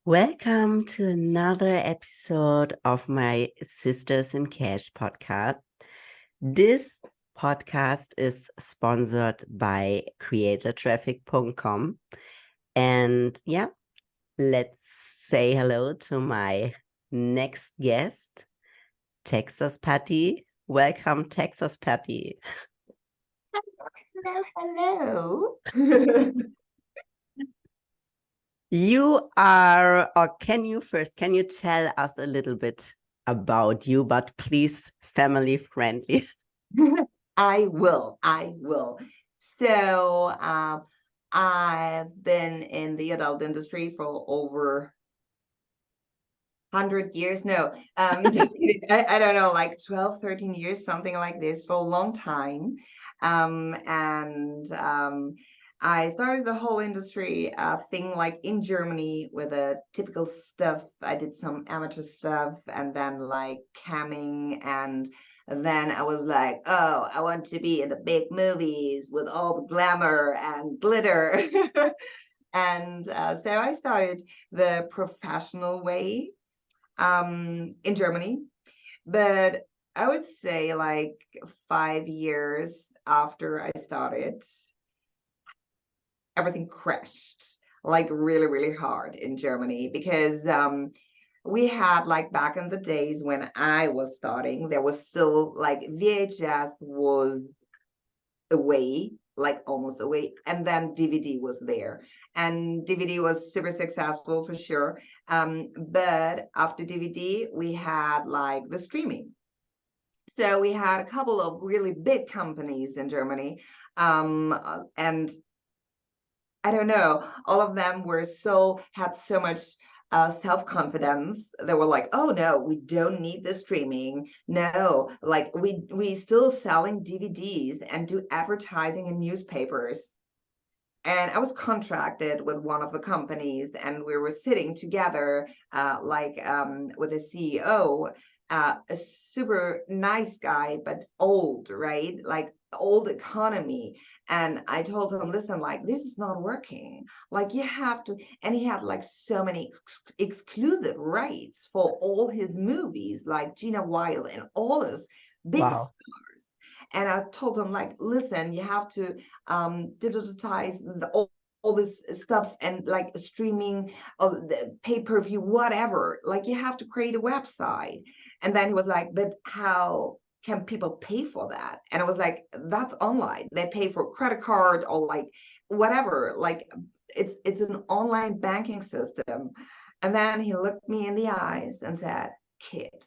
Welcome to another episode of my Sisters in Cash podcast. This podcast is sponsored by creatortraffic.com. And yeah, let's say hello to my next guest, Texas Patty. Welcome, Texas Patty. Hello. Can you tell us a little bit about you, but please family friendly? I will. So, I've been in the adult industry for over 100 years. No, just kidding. I don't know, like 12, 13 years, something like this, for a long time. And I started the whole industry thing like in Germany with a typical stuff. I did some amateur stuff and then like camming, and then I was like, oh, I want to be in the big movies with all the glamour and glitter. And so I started the professional way in Germany. But I would say like 5 years after I started, everything crashed like really, really hard in Germany because we had like back in the days when I was starting, there was still like VHS was away, like almost away, and then DVD was there, and DVD was super successful for sure. But after DVD, we had like the streaming. So we had a couple of really big companies in Germany, and I don't know, all of them had so much self-confidence. They were like, oh no, we don't need the streaming. No, like we still selling DVDs and do advertising in newspapers. And I was contracted with one of the companies, and we were sitting together, with a CEO, a super nice guy, but old, right? Like old economy. And I told him, listen, like this is not working. Like you have to, and he had like so many exclusive rights for all his movies, like Gina Wild and all his big Wow. stars. And I told him, like, listen, you have to digitize all this stuff and like streaming of the pay-per-view, whatever. Like you have to create a website. And then he was like, but how can people pay for that? And I was like, that's online. They pay for credit card or like whatever. Like it's an online banking system. And then he looked me in the eyes and said, kid,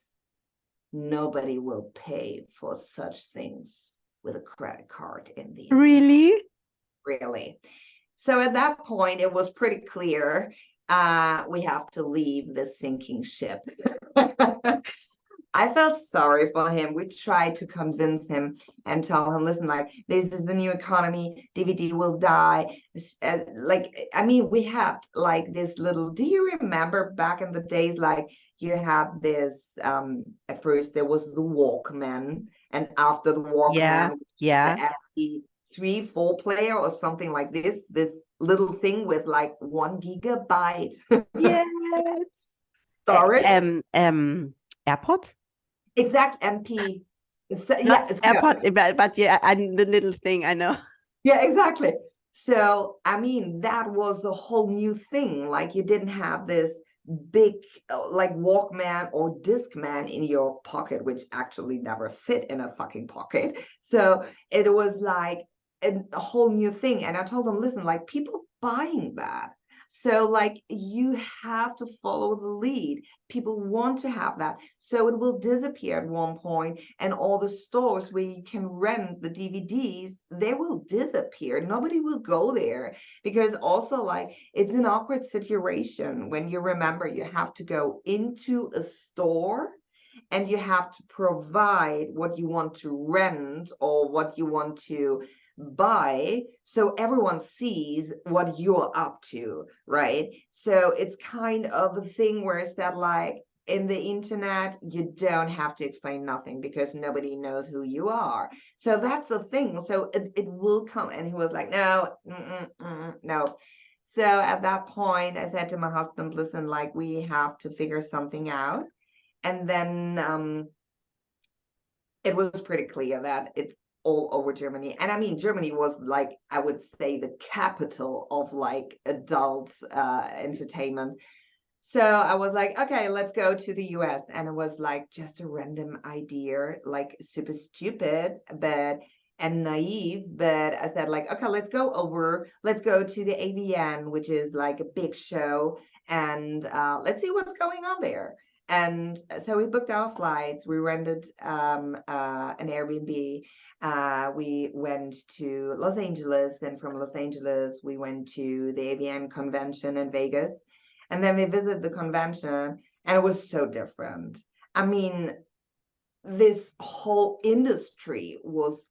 nobody will pay for such things with a credit card in the internet. Really? Really. So at that point, it was pretty clear we have to leave the sinking ship. I felt sorry for him. We tried to convince him and tell him, listen, like, this is the new economy. DVD will die. I mean, we had like this little, do you remember back in the days, like you had this, at first there was the Walkman, and after the Yeah, Walkman, the yeah. SD3, 4 player or something like this little thing with like 1 gigabyte Yes. storage. AirPod? Exact MP. Not Yeah, so AirPod, but yeah, the little thing I know. yeah, exactly. So I mean, that was a whole new thing. Like you didn't have this big like Walkman or Discman in your pocket, which actually never fit in a fucking pocket. So it was like a whole new thing. And I told them, listen, like people buying that. So like you have to follow the lead. People want to have that. So it will disappear at one point, and all the stores where you can rent the DVDs, they will disappear. Nobody will go there because also like it's an awkward situation when you remember you have to go into a store and you have to provide what you want to rent or what you want to buy so everyone sees what you're up to, right? So it's kind of a thing where it's that like in the internet you don't have to explain nothing because nobody knows who you are. So that's the thing. So it will come. And he was like, no, no. So at that point, I said to my husband, listen, like we have to figure something out. And then it was pretty clear that it's all over Germany. And I mean, Germany was like, I would say, the capital of like adult entertainment. So I was like, okay, let's go to the US. And it was like just a random idea, like super stupid, but and naive. But I said, like, okay, let's go over, let's go to the AVN, which is like a big show, and let's see what's going on there. And so we booked our flights, we rented an Airbnb. We went to Los Angeles, and from Los Angeles, we went to the AVN convention in Vegas. And then we visited the convention, and it was so different. I mean, this whole industry was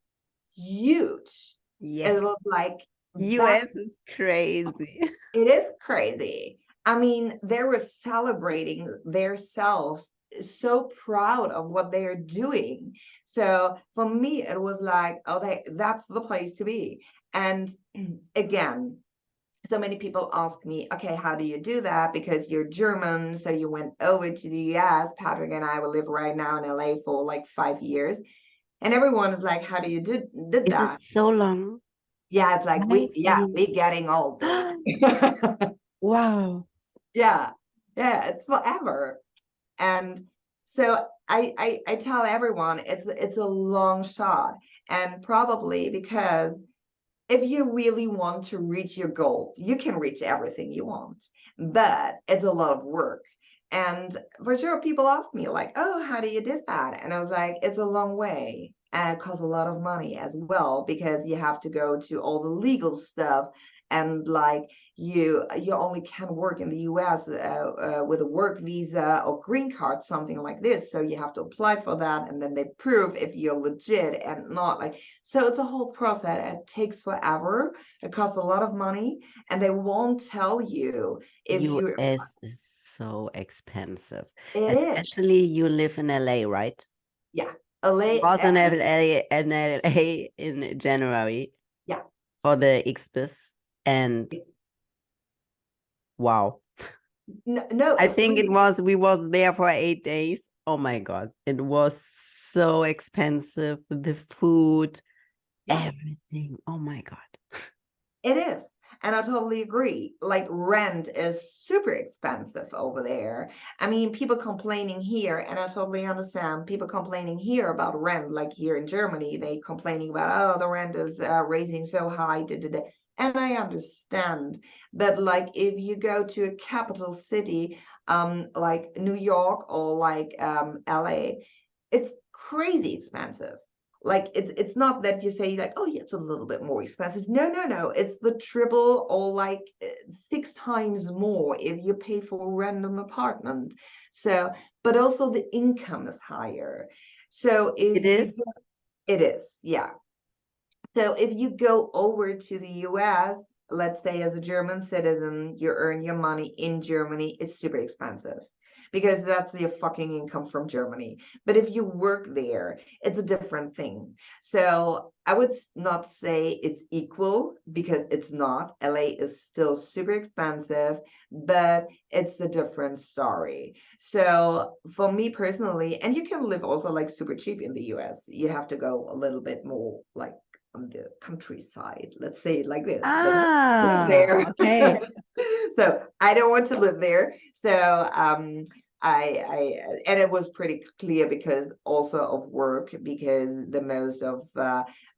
huge. It Yes, was like back, US is crazy. it is crazy. I mean, they were celebrating themselves, so proud of what they are doing. So for me, it was like, oh, that's the place to be. And again, so many people ask me, okay, how do you do that? Because you're German, so you went over to the US. Patrick and I will live right now in LA for like 5 years. And everyone is like, how do you did Is it that? so long? Yeah, it's like Five we're years. getting old, babe. Wow. Yeah, yeah, it's forever. And so I tell everyone it's a long shot. And probably because if you really want to reach your goals, you can reach everything you want, but it's a lot of work. And for sure, people ask me like, "Oh, how do you do that?" And I was like, "It's a long way, and it costs a lot of money as well because you have to go to all the legal stuff, and like you only can work in the U.S. With a work visa or green card, something like this. So you have to apply for that, and then they prove if you're legit and not like." So it's a whole process. It takes forever. It costs a lot of money, and they won't tell you if you. US is so expensive. It is, Especially you live in LA, right? yeah. I LA, was in LA in January yeah. for the XBIS, and wow. No, no, I it's think really. we was there for 8 days. Oh my God. It was so expensive. The food, Yeah. everything. Oh my God. It is. And I totally agree. Like rent is super expensive over there. I mean, people complaining here, and I totally understand people complaining here about rent, like here in Germany, they complaining about, oh, the rent is raising so high. Da, da, da. And I understand. But like if you go to a capital city, like New York or like LA, it's crazy expensive. Like it's not that you say like, oh yeah, it's a little bit more expensive. No, no, no, it's the triple or like 6 times more if you pay for a random apartment. So but also the income is higher. So if It you is it is, yeah. So if you go over to the US, let's say as a German citizen, you earn your money in Germany, it's super expensive because that's your fucking income from Germany. But if you work there, it's a different thing. So I would not say it's equal because it's not. LA is still super expensive, but it's a different story. So for me personally, and you can live also like super cheap in the US, you have to go a little bit more like on the countryside, let's say it like this. But live there. okay. So I don't want to live there. So I and it was pretty clear because also of work, because the most of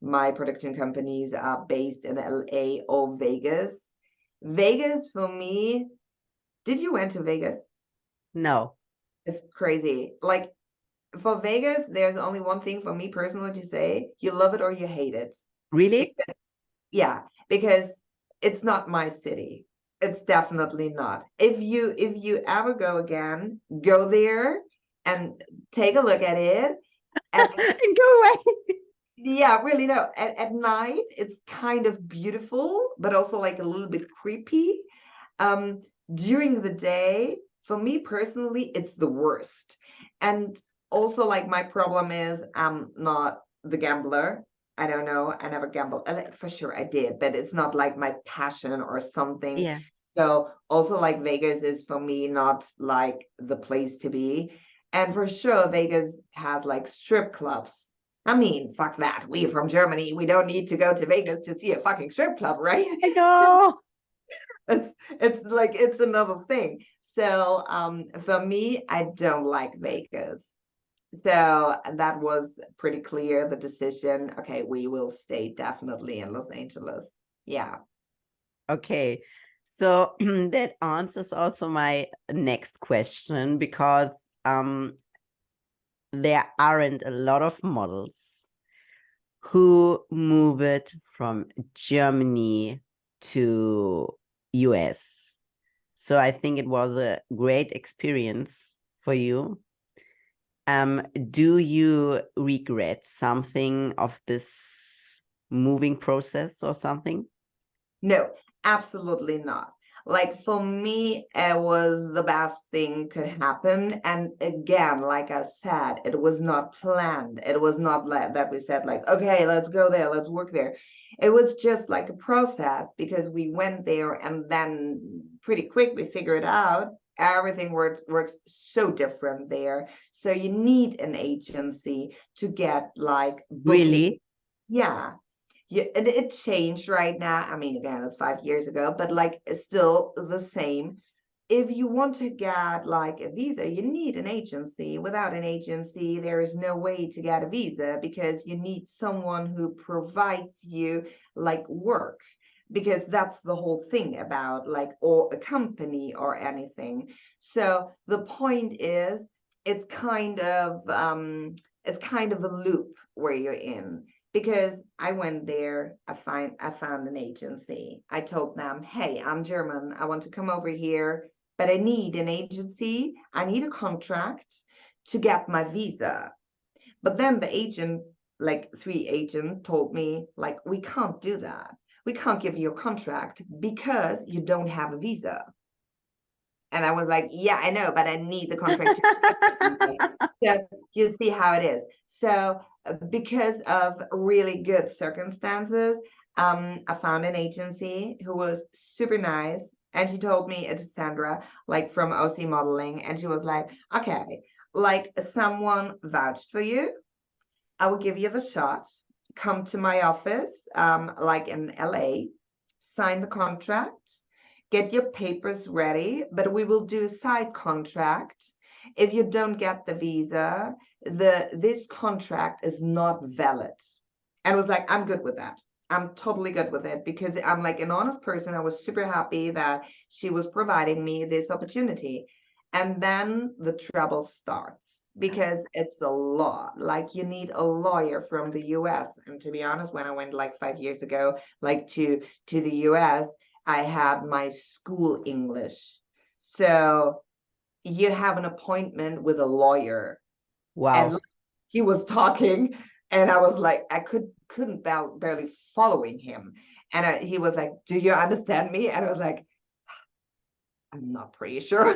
my production companies are based in LA or Vegas. Vegas for me, did you went to Vegas? No. It's crazy. Like for Vegas, there's only one thing for me personally to say: you love it or you hate it. Really? Because, yeah, because it's not my city. It's definitely not. If you ever go again, go there and take a look at it. At And go away. yeah, really no. At night, it's kind of beautiful, but also like a little bit creepy. Um, During the day, for me personally, it's the worst. And also, like, my problem is I'm not the gambler. I don't know. I never gambled. For sure, I did, but it's not like my passion or something. Yeah. So also like Vegas is for me not like the place to be. And for sure, Vegas has like strip clubs. I mean, fuck that. We from Germany, we don't need to go to Vegas to see a fucking strip club, right? I know. It's like it's another thing. So for me, I don't like Vegas. So that was pretty clear, the decision. Okay, we will stay definitely in Los Angeles. Yeah. Okay. So that answers also my next question, because there aren't a lot of models who move it from Germany to US. So I think it was a great experience for you. Do you regret something of this moving process or something? No, absolutely not. Like for me, it was the best thing could happen. And again, like I said, it was not planned. It was not like that we said like, okay, let's go there, let's work there. It was just like a process because we went there and then pretty quick we figured out everything works so different there. So you need an agency to get like booking. Really? Yeah, yeah, it changed right now. I mean, again, it's 5 years ago, but like it's still the same. If you want to get like a visa, you need an agency. Without an agency, there is no way to get a visa because you need someone who provides you like work, because that's the whole thing about like or a company or anything. So the point is, it's kind of um it's kind of a loop where you're in, because I went there, I found an agency. I told them, hey, I'm German. I want to come over here, but I need an agency. I need a contract to get my visa. But then the agent, like three agent, told me, like, we can't do that. We can't give you a contract because you don't have a visa. And I was like, yeah, I know, but I need the contract to get the visa. So you see how it is. So because of really good circumstances, I found an agency who was super nice. And she told me it's Sandra, like from OC Modeling. And she was like, okay, like someone vouched for you. I will give you the shot. Come to my office, like in LA, sign the contract, get your papers ready, but we will do a side contract. If you don't get the visa, this contract is not valid. And I was like, I'm good with that. I'm totally good with it because I'm like an honest person. I was super happy that she was providing me this opportunity. And then the trouble starts because it's a lot. Like you need a lawyer from the US. And to be honest, when I went like 5 years ago, like to the US, I had my school English. So you have an appointment with a lawyer, and Wow. he was talking, and I was like, I couldn't barely following him. And he was like, do you understand me? And I was like, I'm not pretty sure.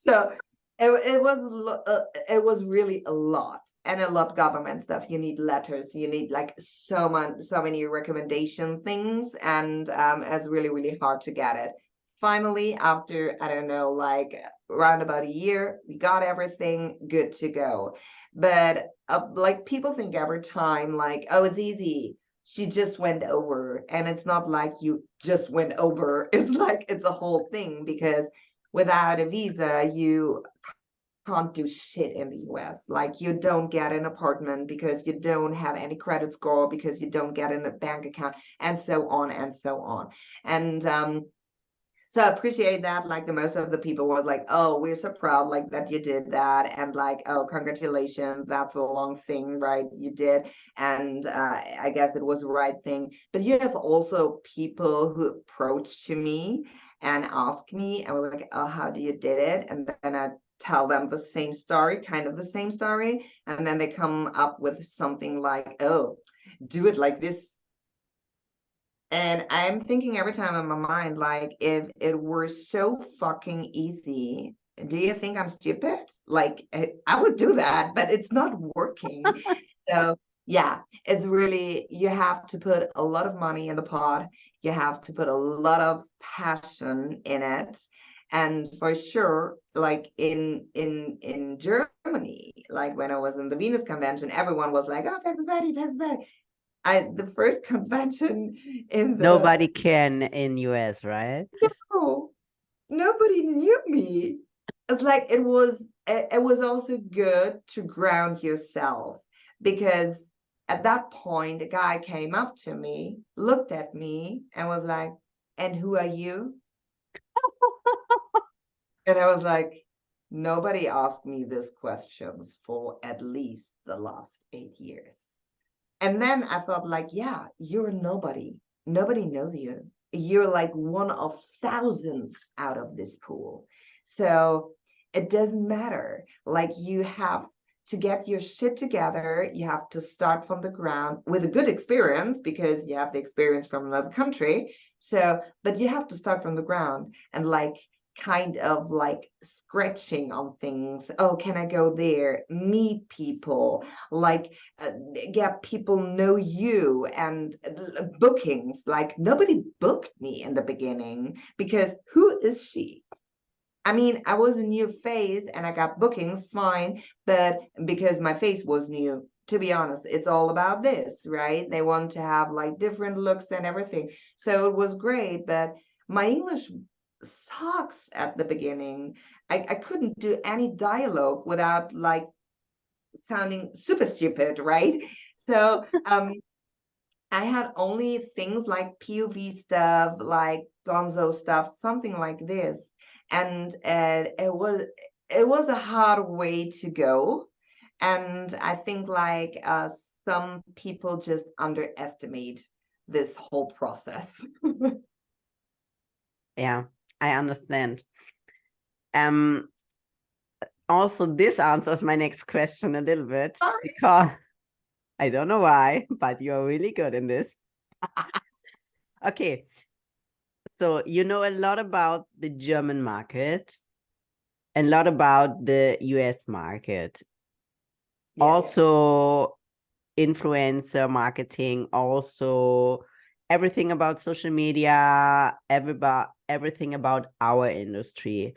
So it was really a lot, and a lot government stuff. You need letters, you need like so many recommendation things, and it's really hard to get it. Finally, after I don't know, like around about a year, we got everything good to go. But like people think every time like, oh, it's easy, she just went over, and it's not like you just went over. It's like it's a whole thing, because without a visa you can't do shit in the US. Like you don't get an apartment because you don't have any credit score, because you don't get in a bank account, and so on and so on. And so I appreciate that. Like the most of the people were like, oh, we're so proud like that you did that. And like, oh, congratulations. That's a long thing, right? You did. And I guess it was the right thing. But you have also people who approach to me and ask me, and we're like, oh, how do you did it? And then I tell them the same story, kind of the same story. And then they come up with something like, oh, do it like this. And I'm thinking every time in my mind, like, if it were so fucking easy, do you think I'm stupid? Like, I would do that, but it's not working. So Yeah, it's really, you have to put a lot of money in the pot. You have to put a lot of passion in it. And for sure, like in Germany, like when I was in the Venus convention, everyone was like, oh, Texas Betty, Texas Betty. The first convention in the, Nobody can in US, right? no, nobody knew me. It's like it was also good to ground yourself, because at that point a guy came up to me, looked at me, and was like, and who are you? And I was like, nobody asked me these questions for at least the last 8 years. And then I thought, like, yeah, you're nobody. Nobody knows you. You're like one of thousands out of this pool. So it doesn't matter. Like, you have to get your shit together. You have to start from the ground with a good experience, because you have the experience from another country. So, but you have to start from the ground and like kind of like scratching on things. Oh, can I go there? Meet people, like get people know you, and bookings. Like, nobody booked me in the beginning, because who is she? I mean, I was a new face and I got bookings, fine, but because my face was new, to be honest, it's all about this, right? They want to have like different looks and everything. So it was great, but my English sucks at the beginning. I couldn't do any dialogue without like sounding super stupid, right? So I had only things like POV stuff, like Gonzo stuff, something like this, and it was a hard way to go, and I think like some people just underestimate this whole process. Yeah, I understand. Um, Also, this answers my next question a little bit Sorry. because I don't know why, but you're really good in this. Okay, so you know a lot about the German market and a lot about the US market. Yeah. Also, influencer marketing, also everything about social media, everything about our industry.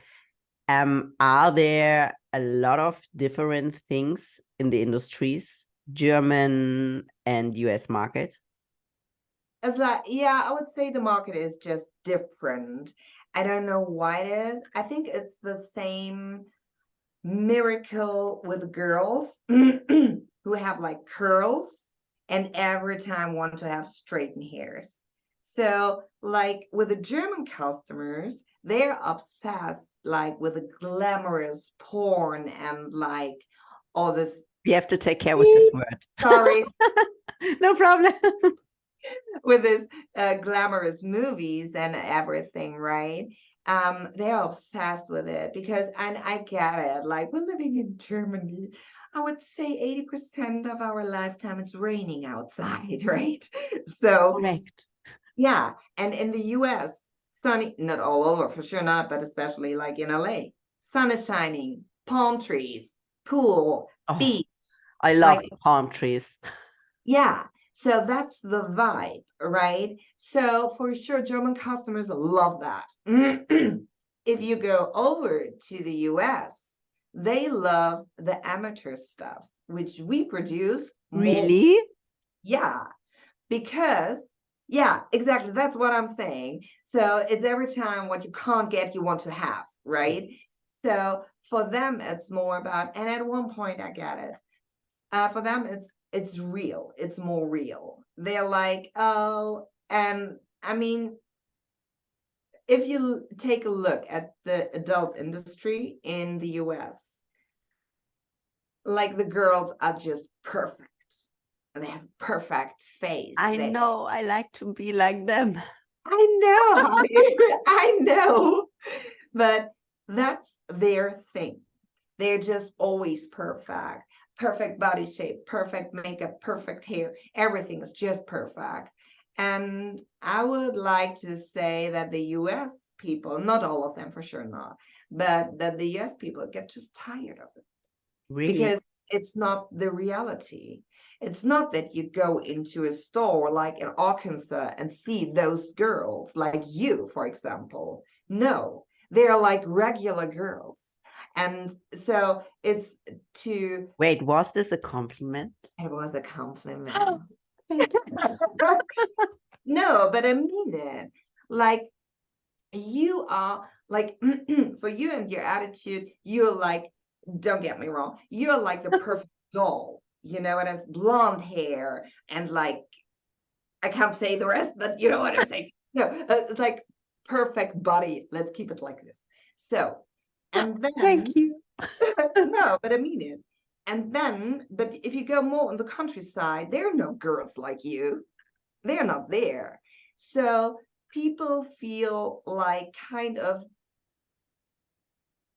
Are there a lot of different things in the industries, German and US market? It's like, yeah, I would say the market is just different. I don't know why it is. I think it's the same miracle with girls who have like curls and every time want to have straightened hairs. So like with the German customers, they're obsessed like with the glamorous porn and like all this. We have to take care with this word. Sorry. No problem. With this glamorous movies and everything, right? They're obsessed with it because, and I get it, like we're living in Germany. I would say 80% of our lifetime it's raining outside, right? So Correct. yeah, and in the US, sunny, not all over for sure not, but especially like in LA, sun is shining, palm trees, pool, Oh, beach, I love like the palm trees. yeah, so that's the vibe, right? So for sure, German customers love that. If you go over to the US, they love the amateur stuff, which we produce more. Really? Yeah, because, yeah, exactly. That's what I'm saying. So it's every time what you can't get, you want to have, Yes. right? So for them, it's more about, and at one point I get it, for them it's real, it's more real. They're like, oh, and I mean, if you take a look at the adult industry in the US, like the girls are just perfect and they have perfect face. I know. I like to be like them. I know, honey. I know, but that's their thing. They're just always perfect. Perfect body shape, perfect makeup, perfect hair. Everything is just perfect. And I would like to say that the US people, not all of them for sure not, but that the US people get just tired of it. Really? Because it's not the reality. It's not that you go into a store like in Arkansas and see those girls like you, for example. No, they're like regular girls. And so it's to, Wait, was this a compliment? it was a compliment. Thank you. No, but I mean it. Like you are like for you and your attitude, you're like, don't get me wrong, you're like the perfect doll, you know, and it's blonde hair and like I can't say the rest, but you know what I'm saying. No, it's like perfect body. Let's keep it like this. So, and then Thank you. no, but I mean it. And then, but if you go more on the countryside, there are no girls like you. They're not there. So people feel like kind of,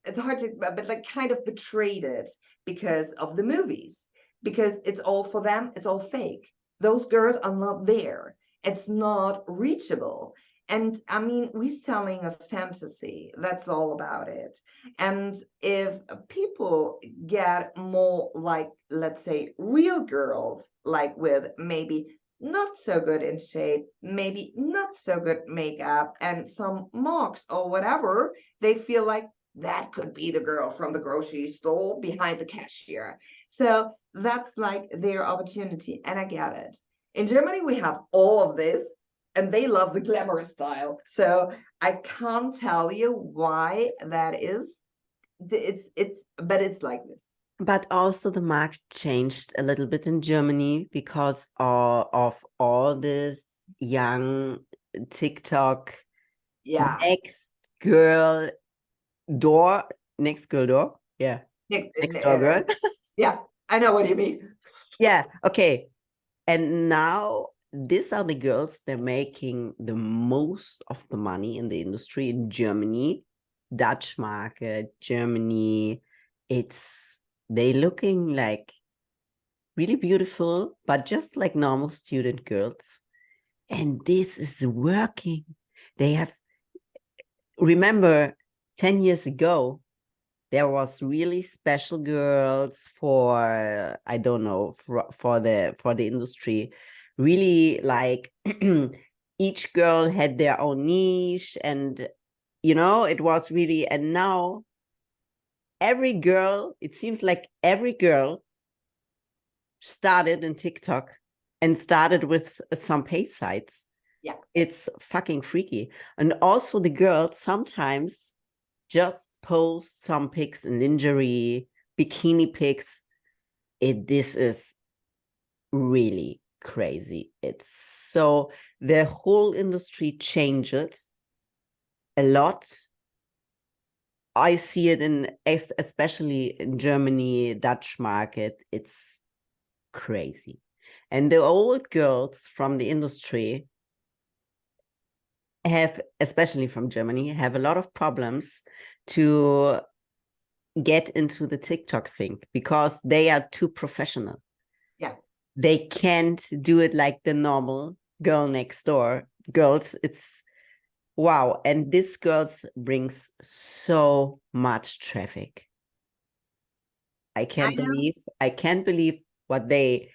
it's hard to, but like kind of betrayed it because of the movies, because it's all for them, it's all fake. Those girls are not there. It's not reachable. And I mean, we're selling a fantasy. That's all about it. And if people get more like, let's say, real girls, like with maybe not so good in shape, maybe not so good makeup, and some marks or whatever, they feel like that could be the girl from the grocery store behind the cashier. So that's like their opportunity. And I get it. In Germany, we have all of this and they love the glamorous style. So I can't tell you why that is. But it's like this. But also the market changed a little bit in Germany because of all this young TikTok Yeah. next girl door, next girl door. Yeah. Next door girl. Yeah, I know what you mean. Yeah. Okay. And now these are the girls, they're making the most of the money in the industry in Germany, Dutch market, Germany. They looking like really beautiful, but just like normal student girls. And this is working. They have, remember 10 years ago, there was really special girls for, I don't know, for the industry, really like each girl had their own niche, and it was really, and now every girl, it seems like every girl started in TikTok and started with some pay sites. Yeah. It's fucking freaky. And also the girls sometimes just post some pics in lingerie, bikini pics. This is really crazy. It's so, the whole industry changed a lot. I see it especially in Germany, Dutch market. It's crazy. And the old girls from the industry have, especially from Germany, have a lot of problems to get into the TikTok thing because they are too professional. Yeah. They can't do it like the normal girl next door girls. It's wow. And this girls brings so much traffic. I can't believe what they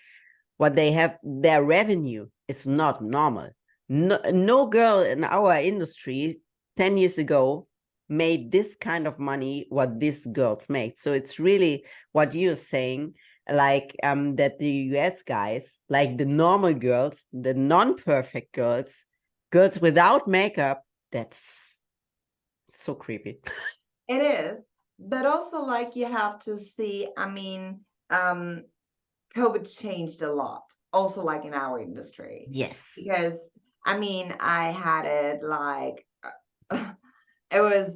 have. Their revenue is not normal. No girl in our industry 10 years ago made this kind of money what these girls made. So it's really what you're saying, like that the US guys, like the normal girls, the non-perfect girls without makeup, that's so creepy. It is, but also like you have to see, I mean, COVID changed a lot, also like in our industry, Yes. because I mean, I had it like it was.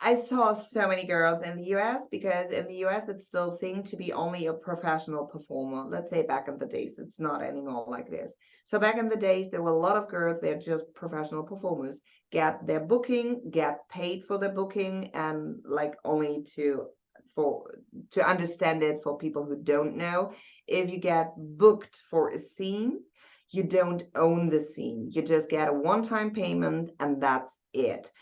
I saw so many girls in the US because in the US it's still seen to be only a professional performer. Let's say back in the days, it's not anymore like this. So back in the days, there were a lot of girls, they're just professional performers, get their booking, get paid for their booking, and like only for to understand it for people who don't know, if you get booked for a scene, you don't own the scene. You just get a one-time payment and that's it.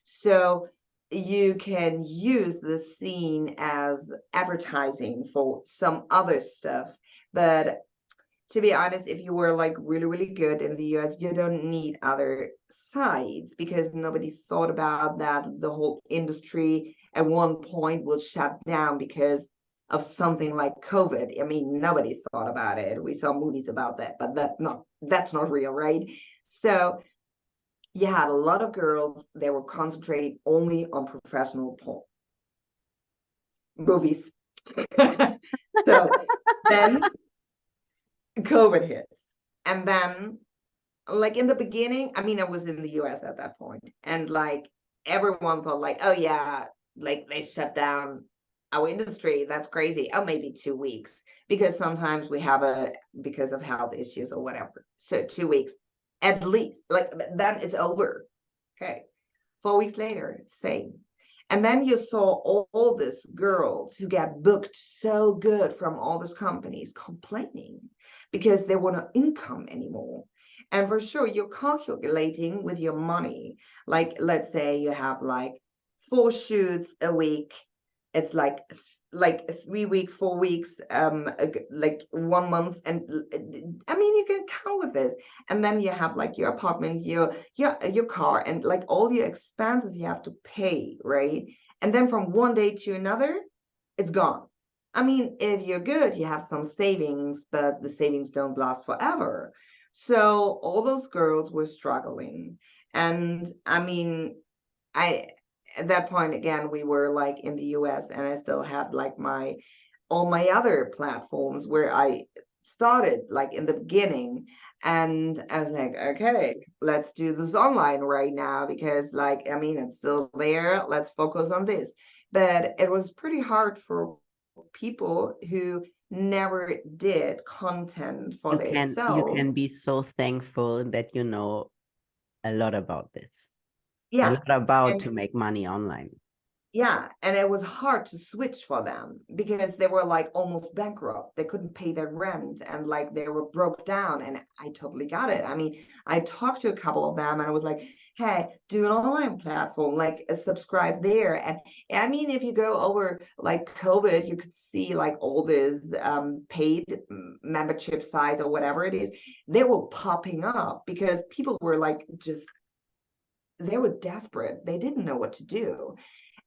So you can use the scene as advertising for some other stuff. But to be honest, if you were like really, really good in the US, you don't need other sides because nobody thought about that. The whole industry at one point will shut down because of something like COVID. I mean, nobody thought about it. We saw movies about that, but that's not real, right? So you had a lot of girls that were concentrating only on professional porn movies. So then COVID hit. And then, like in the beginning, I mean, I was in the US at that point, and like everyone thought, like, oh yeah, like they shut down our industry. That's crazy. Oh, maybe 2 weeks. Because sometimes we have because of health issues or whatever. So 2 weeks at least. Like then it's over. Okay. 4 weeks later, same. And then you saw all these girls who get booked so good from all these companies complaining because they want no income anymore. And for sure, you're calculating with your money. Like, let's say you have like 4 shoots a week. It's like 3 weeks, 4 weeks, like 1 month, and I mean you can count with this, and then you have like your apartment, your car, and like all your expenses you have to pay, right? And then from one day to another, it's gone. I mean, if you're good, you have some savings, but the savings don't last forever. So all those girls were struggling, and I mean, I at that point again we were like in the US, and I still had like my all my other platforms where I started like in the beginning, and I was like, okay, let's do this online right now because like I mean it's still there, let's focus on this. But it was pretty hard for people who never did content for You themselves. can be so thankful that you know a lot about this. A Yeah. lot about And to make money online. yeah, and it was hard to switch for them because they were like almost bankrupt. They couldn't pay their rent and like they were broke down. And I totally got it. I mean, I talked to a couple of them and I was like, hey, do an online platform, like subscribe there. And I mean, if you go over like COVID, you could see like all these paid membership sites or whatever it is, they were popping up because people were like just, they were desperate. They didn't know what to do.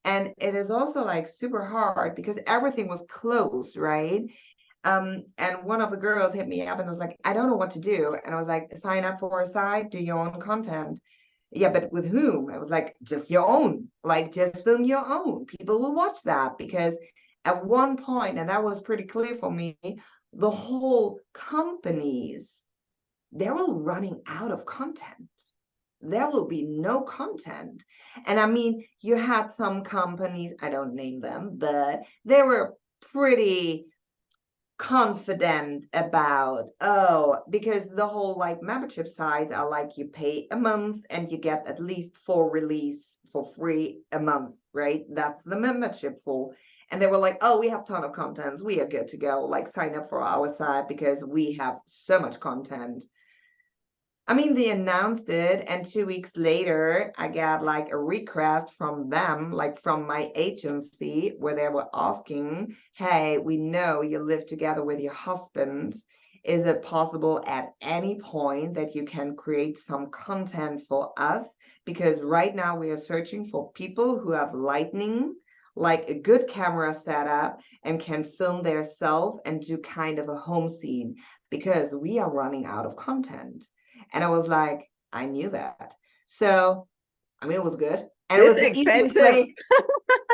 And it is also like super hard because everything was closed, right? And one of the girls hit me up and was like, I don't know what to do. And I was like, sign up for a site, do your own content. Yeah, but with whom? I was like, just your own, like just film your own. People will watch that because at one point, and that was pretty clear for me, the whole companies, they were running out of content. There will be no content. And I mean, you had some companies, I don't name them, but they were pretty confident about, oh, because the whole like membership sites are like you pay a month and you get at least 4 release for free a month, right? That's the membership for. And they were like, oh, we have a ton of content, we are good to go, like sign up for our site because we have so much content. I mean, they announced it, and 2 weeks later, I got like a request from them, like from my agency, where they were asking, hey, we know you live together with your husband. Is it possible at any point that you can create some content for us? Because right now we are searching for people who have lighting, like a good camera setup, and can film their self and do kind of a home scene because we are running out of content. And I was like, I knew that. So, I mean, it was good. And it was It's the easiest expensive. way.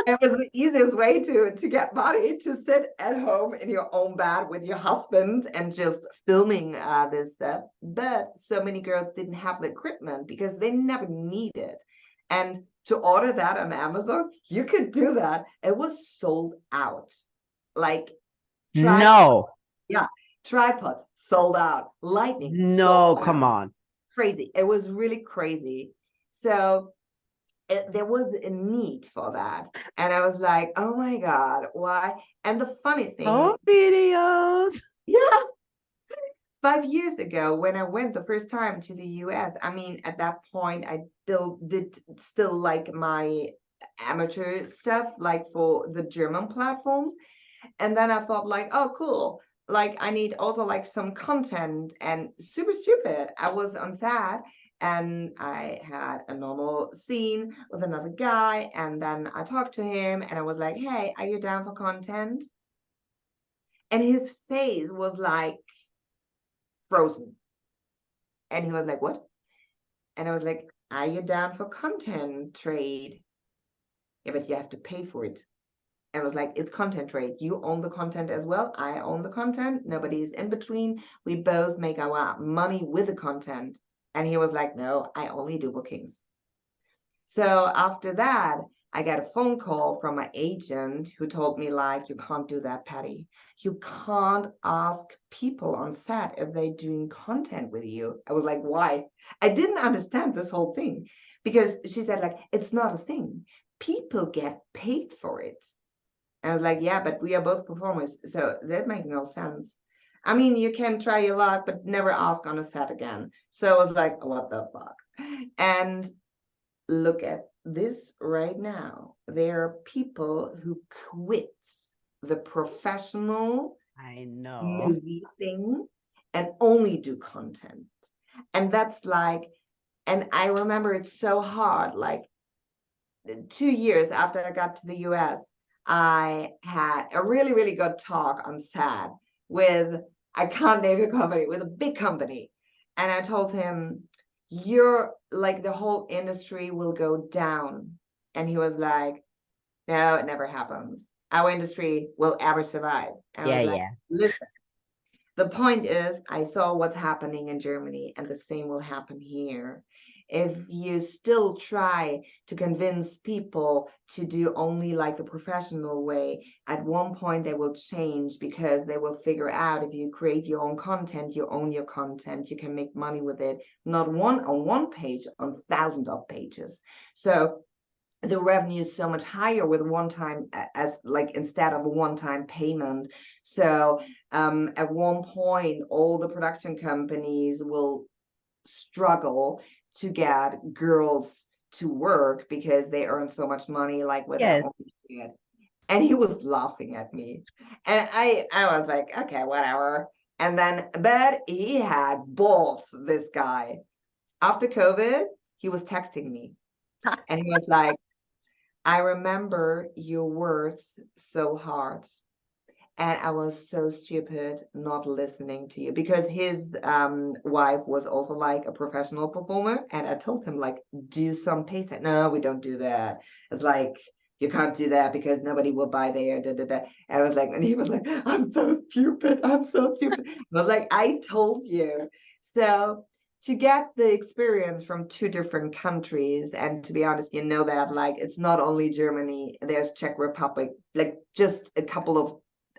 It was the easiest way to get money, to sit at home in your own bed with your husband and just filming this stuff. But so many girls didn't have the equipment because they never need it. And to order that on Amazon, you could do that. It was sold out. Like tripod, No, yeah, tripods sold out, lightning sold no, come out. on. Crazy. It was really crazy. So there was a need for that. And I was like, oh my God, why? And the funny thing, Oh, videos. yeah, 5 years ago when I went the first time to the US, I mean, at that point, I still did still like my amateur stuff like for the German platforms. And then I thought like, oh, cool. Like I need also like some content, and super stupid. I was on set and I had a normal scene with another guy. And then I talked to him and I was like, hey, are you down for content? And his face was like frozen. And he was like, what? And I was like, are you down for content trade? Yeah, but you have to pay for it. And I was like, it's content trade. You own the content as well. I own the content. Nobody's in between. We both make our money with the content. And he was like, no, I only do bookings. So after that, I got a phone call from my agent who told me like, you can't do that, Patty. You can't ask people on set if they're doing content with you. I was like, why? I didn't understand this whole thing because she said like, it's not a thing. People get paid for it. I was like, yeah, but we are both performers, so that makes no sense. I mean, you can try your luck, but never ask on a set again. So I was like, what the fuck? And look at this right now. There are people who quit the professional I know. movie thing and only do content. And that's like, and I remember it's so hard. Like 2 years after I got to the US, I had a really, really good talk on SAD with, I can't name the company, with a big company. And I told him, you're like, the whole industry will go down. And he was like, no, it never happens. Our industry will ever survive. And I Yeah, was like, yeah. listen, the point is, I saw what's happening in Germany, and the same will happen here. If you still try to convince people to do only like the professional way, at one point they will change because they will figure out if you create your own content, you own your content, you can make money with it, not one on one page, on thousands of pages. So the revenue is so much higher with one time, as like instead of a one-time payment. So at one point all the production companies will struggle to get girls to work because they earn so much money like with their Yes. own shit. And he was laughing at me, and I was like, okay, whatever. And then but he had balls, this guy. After COVID he was texting me and he was like, I remember your words so hard. And I was so stupid not listening to you because his wife was also like a professional performer. And I told him, like, do some pace. No, we don't do that. It's like, you can't do that because nobody will buy there. Da, da, da. And I was like, and he was like, I'm so stupid. I'm so stupid. I was like, I told you. So to get the experience from two different countries, and to be honest, you know that like it's not only Germany, there's Czech Republic, like just a couple of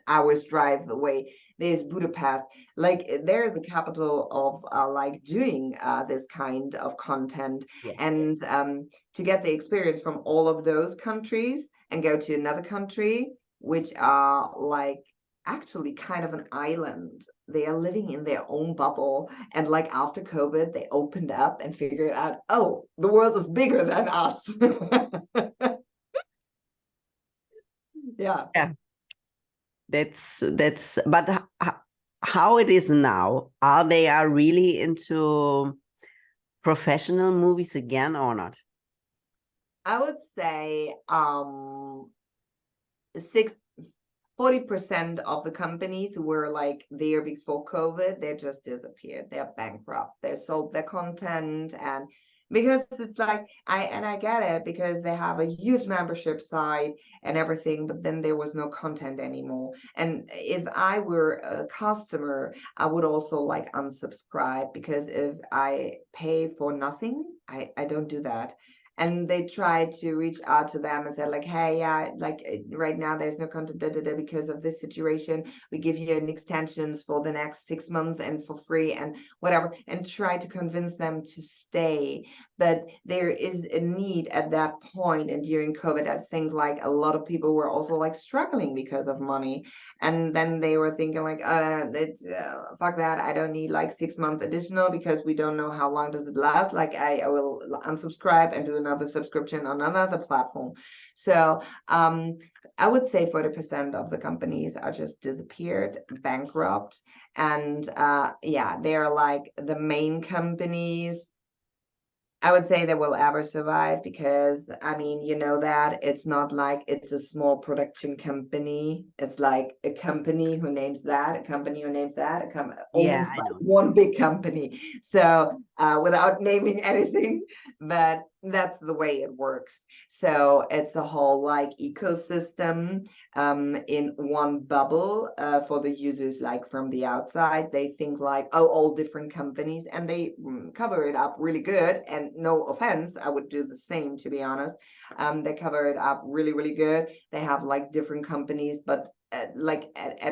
hours drive away, there's Budapest. Like they're the capital of like doing this kind of content. Yes. And to get the experience from all of those countries and go to another country which are like actually kind of an island, they are living in their own bubble. And like after COVID they opened up and figured out, oh, the world is bigger than us. Yeah. Yeah. That's but how it is now, are they are really into professional movies again or not? I would say 40% of the companies who were like there before COVID, they just disappeared. They're bankrupt. They sold their content, and because it's like I get it because they have a huge membership site and everything, but then there was no content anymore. And if I were a customer, I would also like unsubscribe, because if I pay for nothing, I don't do that. And they tried to reach out to them and said like, hey, yeah, like right now there's no content because of this situation, we give you an extensions for the next 6 months and for free and whatever, and try to convince them to stay. But there is a need at that point, and during COVID I think like a lot of people were also like struggling because of money. And then they were thinking like, fuck that, I don't need like 6 months additional because we don't know how long does it last. Like I will unsubscribe and do another another subscription on another platform. So I would say 40% of the companies are just disappeared, bankrupt, and yeah, they're like the main companies I would say they will ever survive because I mean, you know that it's not like it's a small production company. It's like a company who names that, a company who names that, Yeah, almost I like know. one big company. So without naming anything, but that's the way it works. So it's a whole like ecosystem in one bubble for the users like from the outside. They think like, oh, all different companies, and they cover it up really good. And no offense, I would do the same, to be honest. They cover it up really, really good. They have like different companies, but at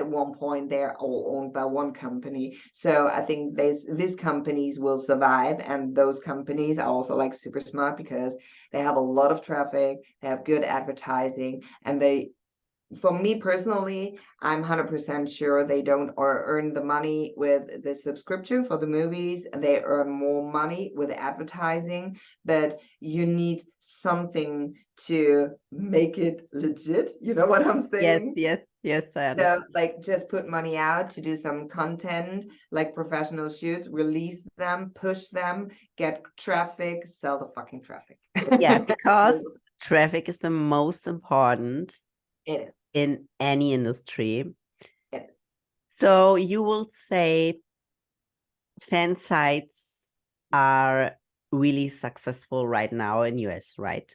one point they're all owned by one company. So I think these companies will survive, and those companies are also like super smart because they have a lot of traffic, they have good advertising, and they, for me personally, I'm 100% sure they don't or earn the money with the subscription for the movies. They earn more money with advertising, but you need something to make it legit. You know what I'm Yes, saying? yes, yes, I So, understand. like, just put money out to do some content, like professional shoots, release them, push them, get traffic, sell the fucking traffic. Yeah, because traffic is the most important It is. in any industry. It is. So you will say fan sites are really successful right now in US, right?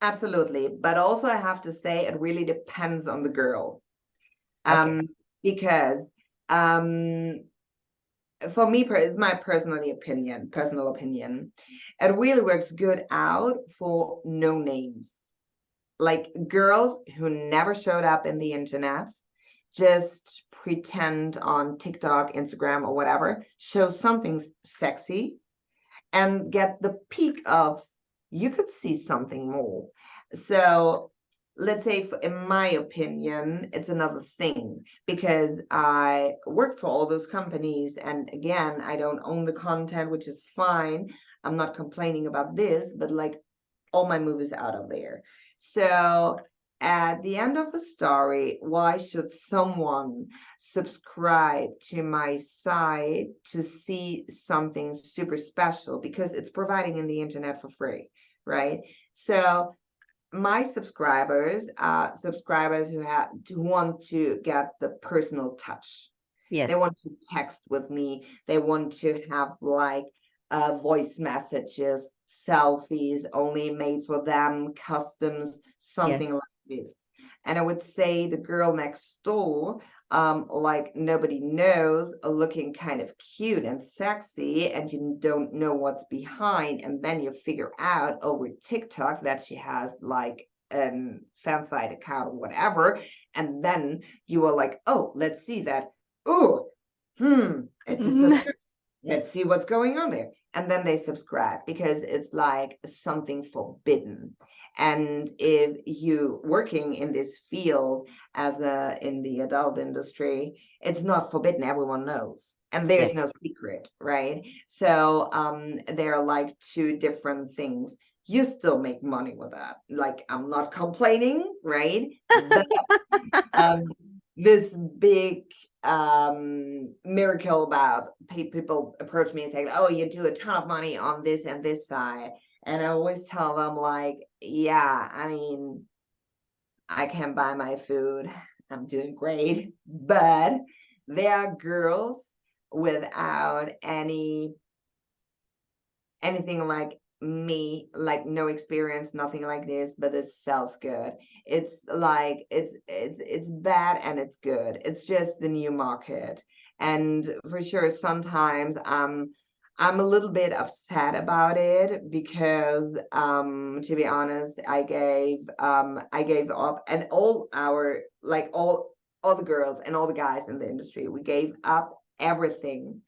Absolutely. But also, I have to say, it really depends on the girl. Okay. Because for me, it's my personal opinion, it really works good out for no names. Like girls who never showed up in the internet, just pretend on TikTok, Instagram, or whatever, show something sexy and get the peak of you could see something more. So let's say in my opinion, it's another thing because I worked for all those companies, and again, I don't own the content, which is fine. I'm not complaining about this, but like all my movies out of there. So at the end of the story, why should someone subscribe to my site to see something super special? Because it's providing in the internet for free, right? So my subscribers are subscribers who want to get the personal touch. They Yes. want to text with me. They want to have like voice messages, selfies only made for them, customs, Yes. something like this. And I would say the girl next door, like nobody knows, looking kind of cute and sexy, and you don't know what's behind. And then you figure out over TikTok that she has like an fan site account or whatever. And then you are like, oh, let's see that. Oh, it's a subscription. Let's see what's going on there. And then they subscribe because it's like something forbidden. And if you working in this field as a in the adult industry, it's not forbidden. Everyone knows. And there's Yes. no secret, right? So there are like two different things. You still make money with that. Like I'm not complaining, right? But um, this big miracle about people approach me and say, oh, you do a ton of money on this and this side. And I always tell them like, yeah, I mean, I can buy my food. I'm doing great. But there are girls without anything like me, like no experience, nothing like this, but it sells good. It's like it's bad and it's good. It's just the new market. And for sure sometimes I'm a little bit upset about it because to be honest, I gave up, and all our like all the girls and all the guys in the industry, we gave up everything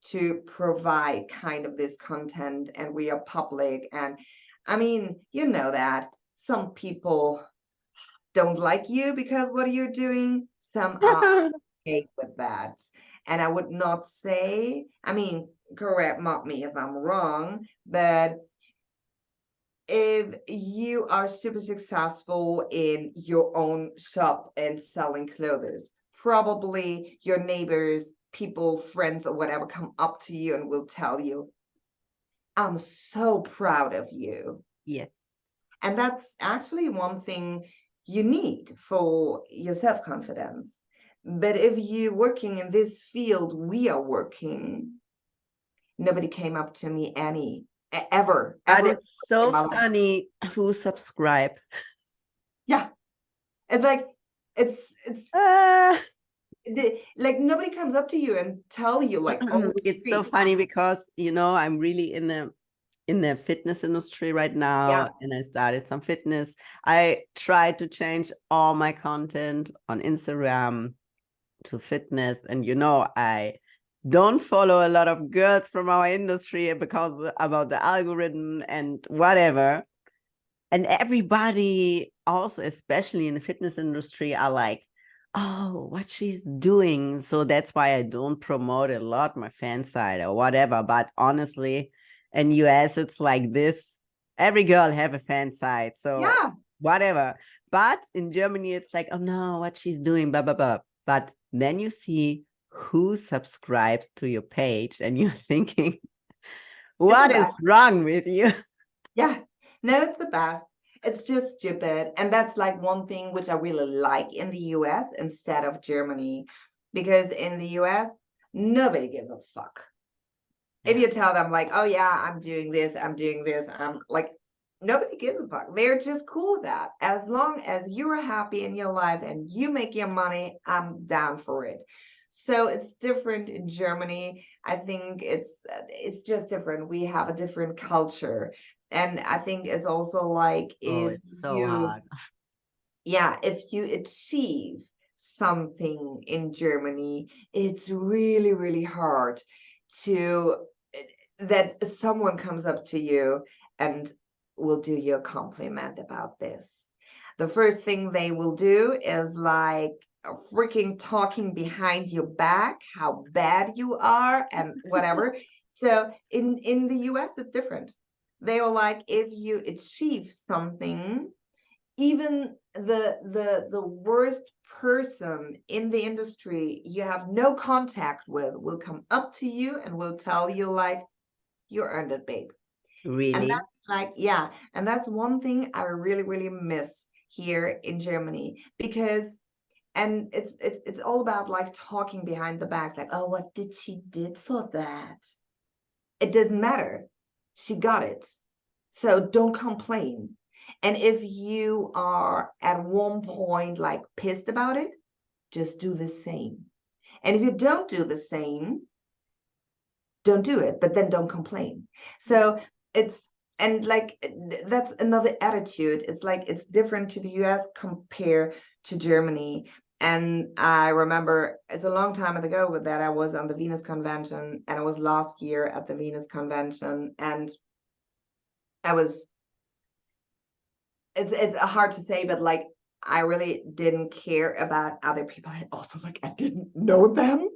to provide kind of this content, and we are public. And I mean, you know that some people don't like you because what you're doing, some are okay with that. And I would not say, I mean, correct mock me if I'm wrong, but if you are super successful in your own shop and selling clothes, probably your neighbors, people, friends, or whatever come up to you and will tell you, I'm so proud of you. Yes. And that's actually one thing you need for your self-confidence. But if you're working in this field, we are working, nobody came up to me But ever it's in so my life. funny who subscribe. Yeah, it's like it's Ah, like nobody comes up to you and tell you like on the it's so street. funny because I'm really in the fitness industry right now, Yeah, and I started some fitness. I tried to change all my content on Instagram to fitness, and I don't follow a lot of girls from our industry because about the algorithm and whatever. And everybody also, especially in the fitness industry, are like, oh, what she's doing. So that's why I don't promote a lot my fan side or whatever. But honestly, in US, it's like this. Every girl have a fan side. So yeah, whatever. But in Germany, it's like, oh no, what she's doing, blah, blah, blah. But then you see who subscribes to your page and you're thinking, it's the what is best. wrong with you? Yeah, no, it's the best. It's just stupid. And that's like one thing which I really like in the US instead of Germany. Because in the US, nobody gives a fuck. If Yeah, you tell them like, oh yeah, I'm doing this, I'm like, nobody gives a fuck. They're just cool with that. As long as you're happy in your life and you make your money, I'm down for it. So it's different in Germany. I think it's just different. We have a different culture. And I think it's also like oh, if it's so you, hard. yeah, if you achieve something in Germany, it's really, really hard to that someone comes up to you and will do you a compliment about this. The first thing they will do is like freaking talking behind your back, how bad you are and whatever. So in the US, it's different. They are like, if you achieve something, even the worst person in the industry you have no contact with will come up to you and will tell you like, you earned it, babe. And Really? that's like, yeah, and that's one thing I really, really miss here in Germany because and it's all about like talking behind the back, like, oh, what did she did for that? It doesn't matter. She got it. So don't complain. And if you are at one point like pissed about it, just do the same. And if you don't do the same, don't do it, but then don't complain. So it's and like that's another attitude. It's like it's different to the US compared to Germany. And I remember it's a long time ago with that I was on the Venus Convention and it was last year at the Venus Convention and I was it's hard to say, but like I really didn't care about other people. I also like I didn't know them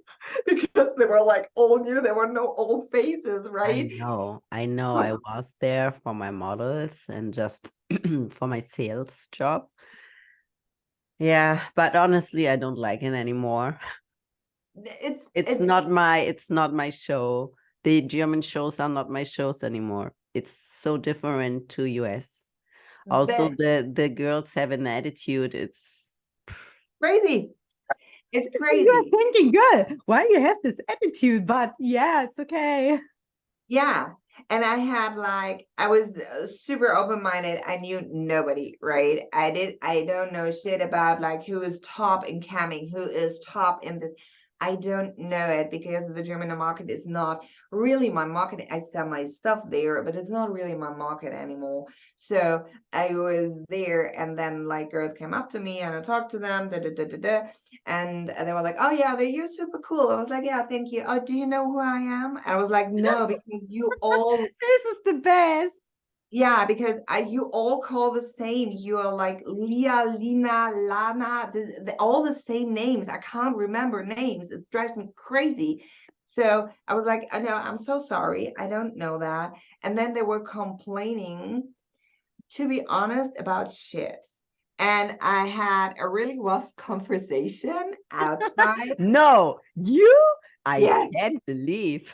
because they were like all new. There were no old faces, I right? know. I know. I was there for my models and just for my sales job. Yeah, but honestly, I don't like it anymore. It's It's not my show. The German shows are not my shows anymore. It's so different to US. Also, but the girls have an attitude. It's crazy. It's you're crazy. thinking, good. Why you have this attitude? But yeah, it's okay. Yeah. And I had like I was super open-minded. I knew nobody, right? I don't know shit about like who is top in camming, who is top in this. I don't know it because the German market is not really my market. I sell my stuff there, but it's not really my market anymore. So I was there and then like girls came up to me and I talked to them, and they were like, oh yeah, you're super cool. I was like, yeah, thank you. Oh, do you know who I am? I was like, no, because you all, This is the best. yeah, because you all call the same. You are like Leah, Lina, Lana, all the same names. I can't remember names. It drives me crazy. So I was like, no, I'm so sorry. I don't know that. And then they were complaining to be honest, about shit. And I had a really rough conversation outside. No, you? I Yes. can't believe.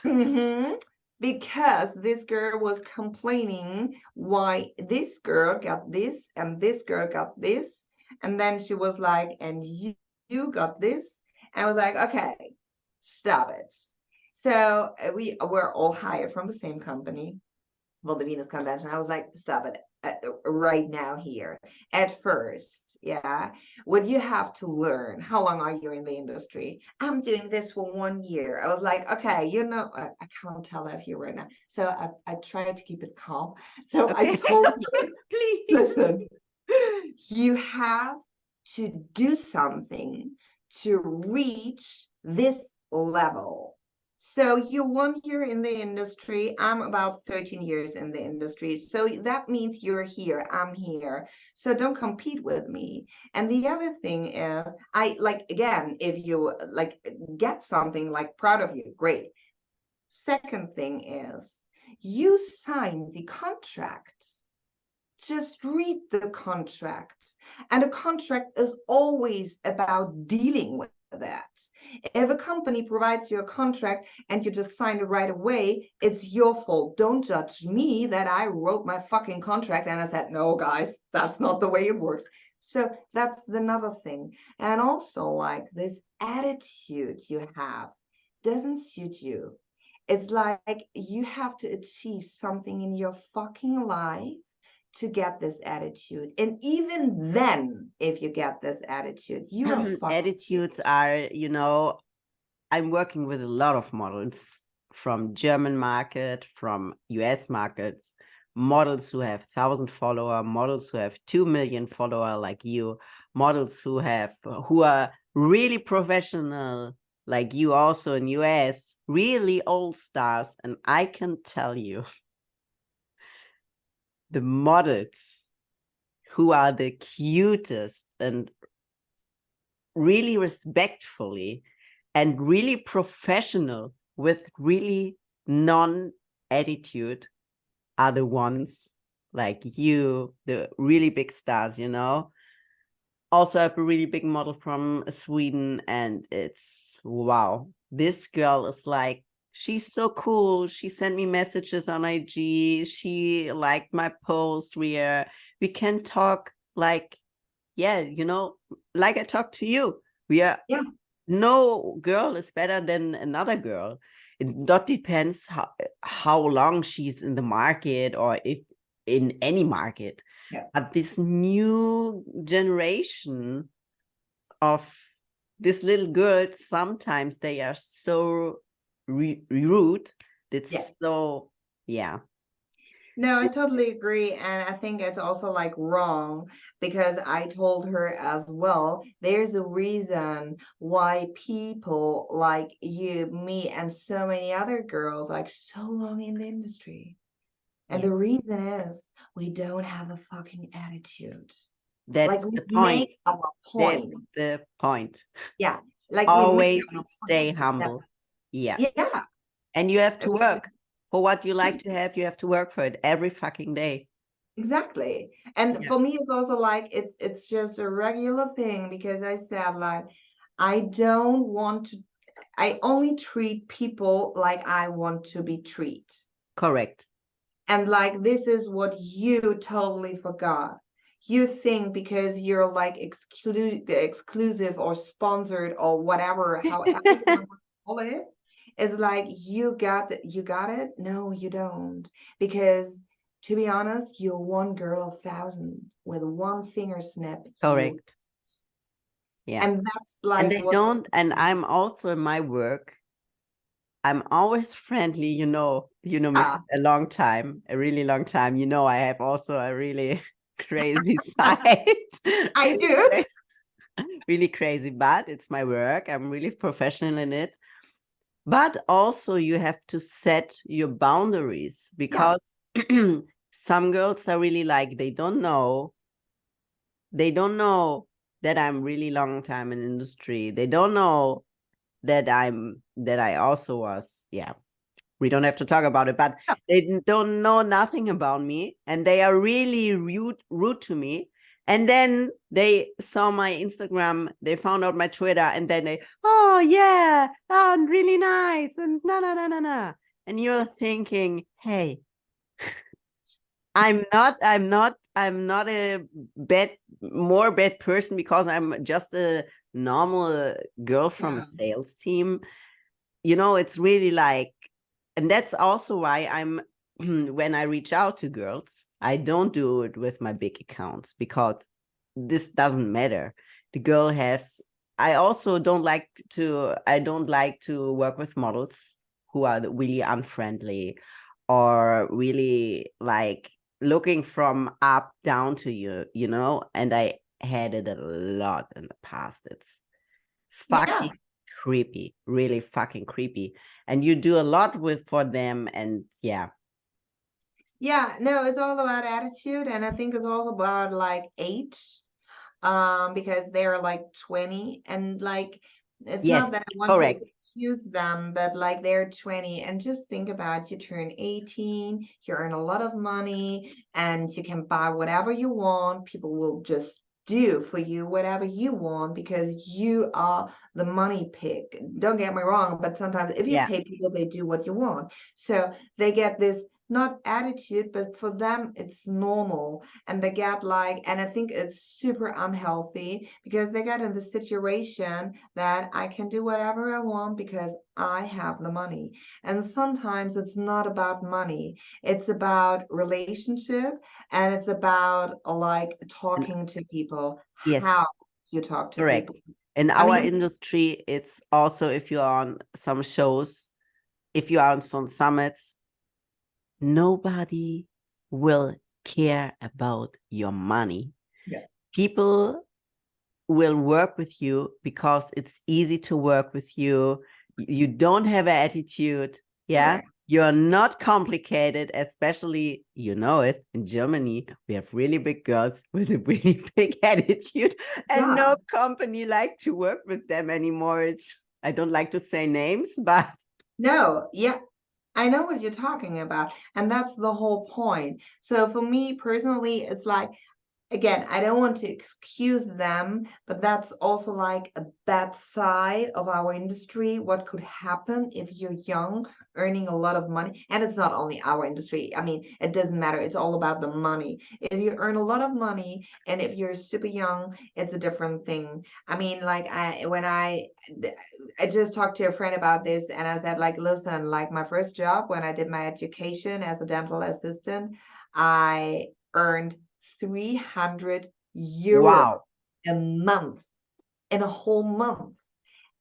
Because this girl was complaining why this girl got this and this girl got this. And then she was like, and you got this. And I was like, okay, stop it. So we were all hired from the same company, well, the Venus Convention. I was like, stop it right now here. At first, yeah, what you have to learn, how long are you in the industry? I'm doing this for 1 year. I was like, okay, I can't tell that here right now. So I tried to keep it calm. So I Okay, told her, please. listen, you have to do something to reach this level. So you're 1 year in the industry. I'm about 13 years in the industry. So that means you're here. I'm here. So don't compete with me. And the other thing is, I like, again, if you like get something like proud of you, great. Second thing is, you sign the contract. Just read the contract. And a contract is always about dealing with that. If a company provides you a contract and you just sign it right away, it's your fault. Don't judge me that I wrote my fucking contract and I said, no, guys, that's not the way it works. So that's another thing. And also, like, this attitude you have doesn't suit you. It's like you have to achieve something in your fucking life to get this attitude. And even then, if you get this attitude, you are fucking Attitudes are, I'm working with a lot of models from German market, from US markets, models who have 1,000 follower, models who have 2 million follower like you, models who are really professional like you also in US, really old stars. And I can tell you, the models who are the cutest and really respectfully and really professional with really non-attitude are the ones like you, the really big stars, Also, I have a really big model from Sweden, and it's wow. This girl is like, she's so cool. She sent me messages on IG. She liked my post. We can talk like, yeah, like I talk to you. We are yeah. No girl is better than another girl. It not depends how long she's in the market or if in any market. Yeah. But this new generation of this little girls, sometimes they are so rude. Yeah. It's so, yeah. No, I totally agree. And I think it's also like wrong because I told her as well, there's a reason why people like you, me, and so many other girls like so long in the industry. And Yeah. the reason is we don't have a fucking attitude. Like That's we the point. make our That's point. the point. Yeah. Like we make Always our stay point. humble. Yeah. Yeah. And you have I to mean, work for what you like to have. You have to work for it every fucking day. exactly. And Yeah. for me, it's also like it's just a regular thing because I said like I don't want to, I only treat people like I want to be treated. Correct. And like this is what you totally forgot. You think because you're like exclusive or sponsored or whatever, however you want to call it, is like you got it. No, you don't. Because to be honest, you're one girl of 1,000 with one finger snap. Correct. Yeah. And that's And like they what. don't, and I'm also in my work, I'm always friendly, you know me for Ah, a long time, a really long time. I have also a really crazy side. I Really do. crazy, really crazy, but it's my work. I'm really professional in it. But also you have to set your boundaries Yeah. because some girls are really like, they don't know that I'm really long time in industry. They don't know that I also was, yeah. We don't have to talk about it, but they don't know nothing about me, and they are really rude to me. And then they saw my Instagram, they found out my Twitter, and then they, oh yeah, oh, really nice, and na. And you're thinking, hey, I'm not a more bad person because I'm just a normal girl from a Yeah. sales team. It's really like, and that's also why I'm when I reach out to girls, I don't do it with my big accounts because this doesn't matter. The girl has, I don't like to work with models who are really unfriendly or really like looking from up down to you, and I had it a lot in the past. It's Yeah. fucking creepy, really fucking creepy. And you do a lot for them, and yeah. Yeah, no, it's all about attitude, and I think it's also about like age, because they're like 20, and like it's not that Yes, I want to correct. excuse them, but like they're 20, and just think about, you turn 18, you earn a lot of money, and you can buy whatever you want. People will just do for you whatever you want because you are the money pig. Don't get me wrong, but sometimes if you Yeah. pay people, they do what you want. So they get this, not attitude, but for them it's normal, and they get like, and I think it's super unhealthy because they get in the situation that I can do whatever I want because I have the money. And sometimes it's not about money, it's about relationship, and it's about like And talking to people, how yes, you talk to people. correct. In I our mean, industry, it's also if you're on some shows, if you are on some summits, nobody will care about your money. yeah. People will work with you because it's easy to work with you. You don't have an attitude. Yeah. Correct. You're not complicated, especially, it, in Germany, we have really big girls with a really big attitude, and Yeah. no company like to work with them anymore. I don't like to say names, but No, yeah, I know what you're talking about, and that's the whole point. So for me personally, it's like, again, I don't want to excuse them, but that's also like a bad side of our industry. What could happen if you're young, earning a lot of money? And it's not only our industry. I mean, it doesn't matter. It's all about the money. If you earn a lot of money and if you're super young, it's a different thing. I mean, like I just talked to a friend about this, and I said, like, listen, like my first job when I did my education as a dental assistant, I earned 300 euro wow. a month, in a whole month.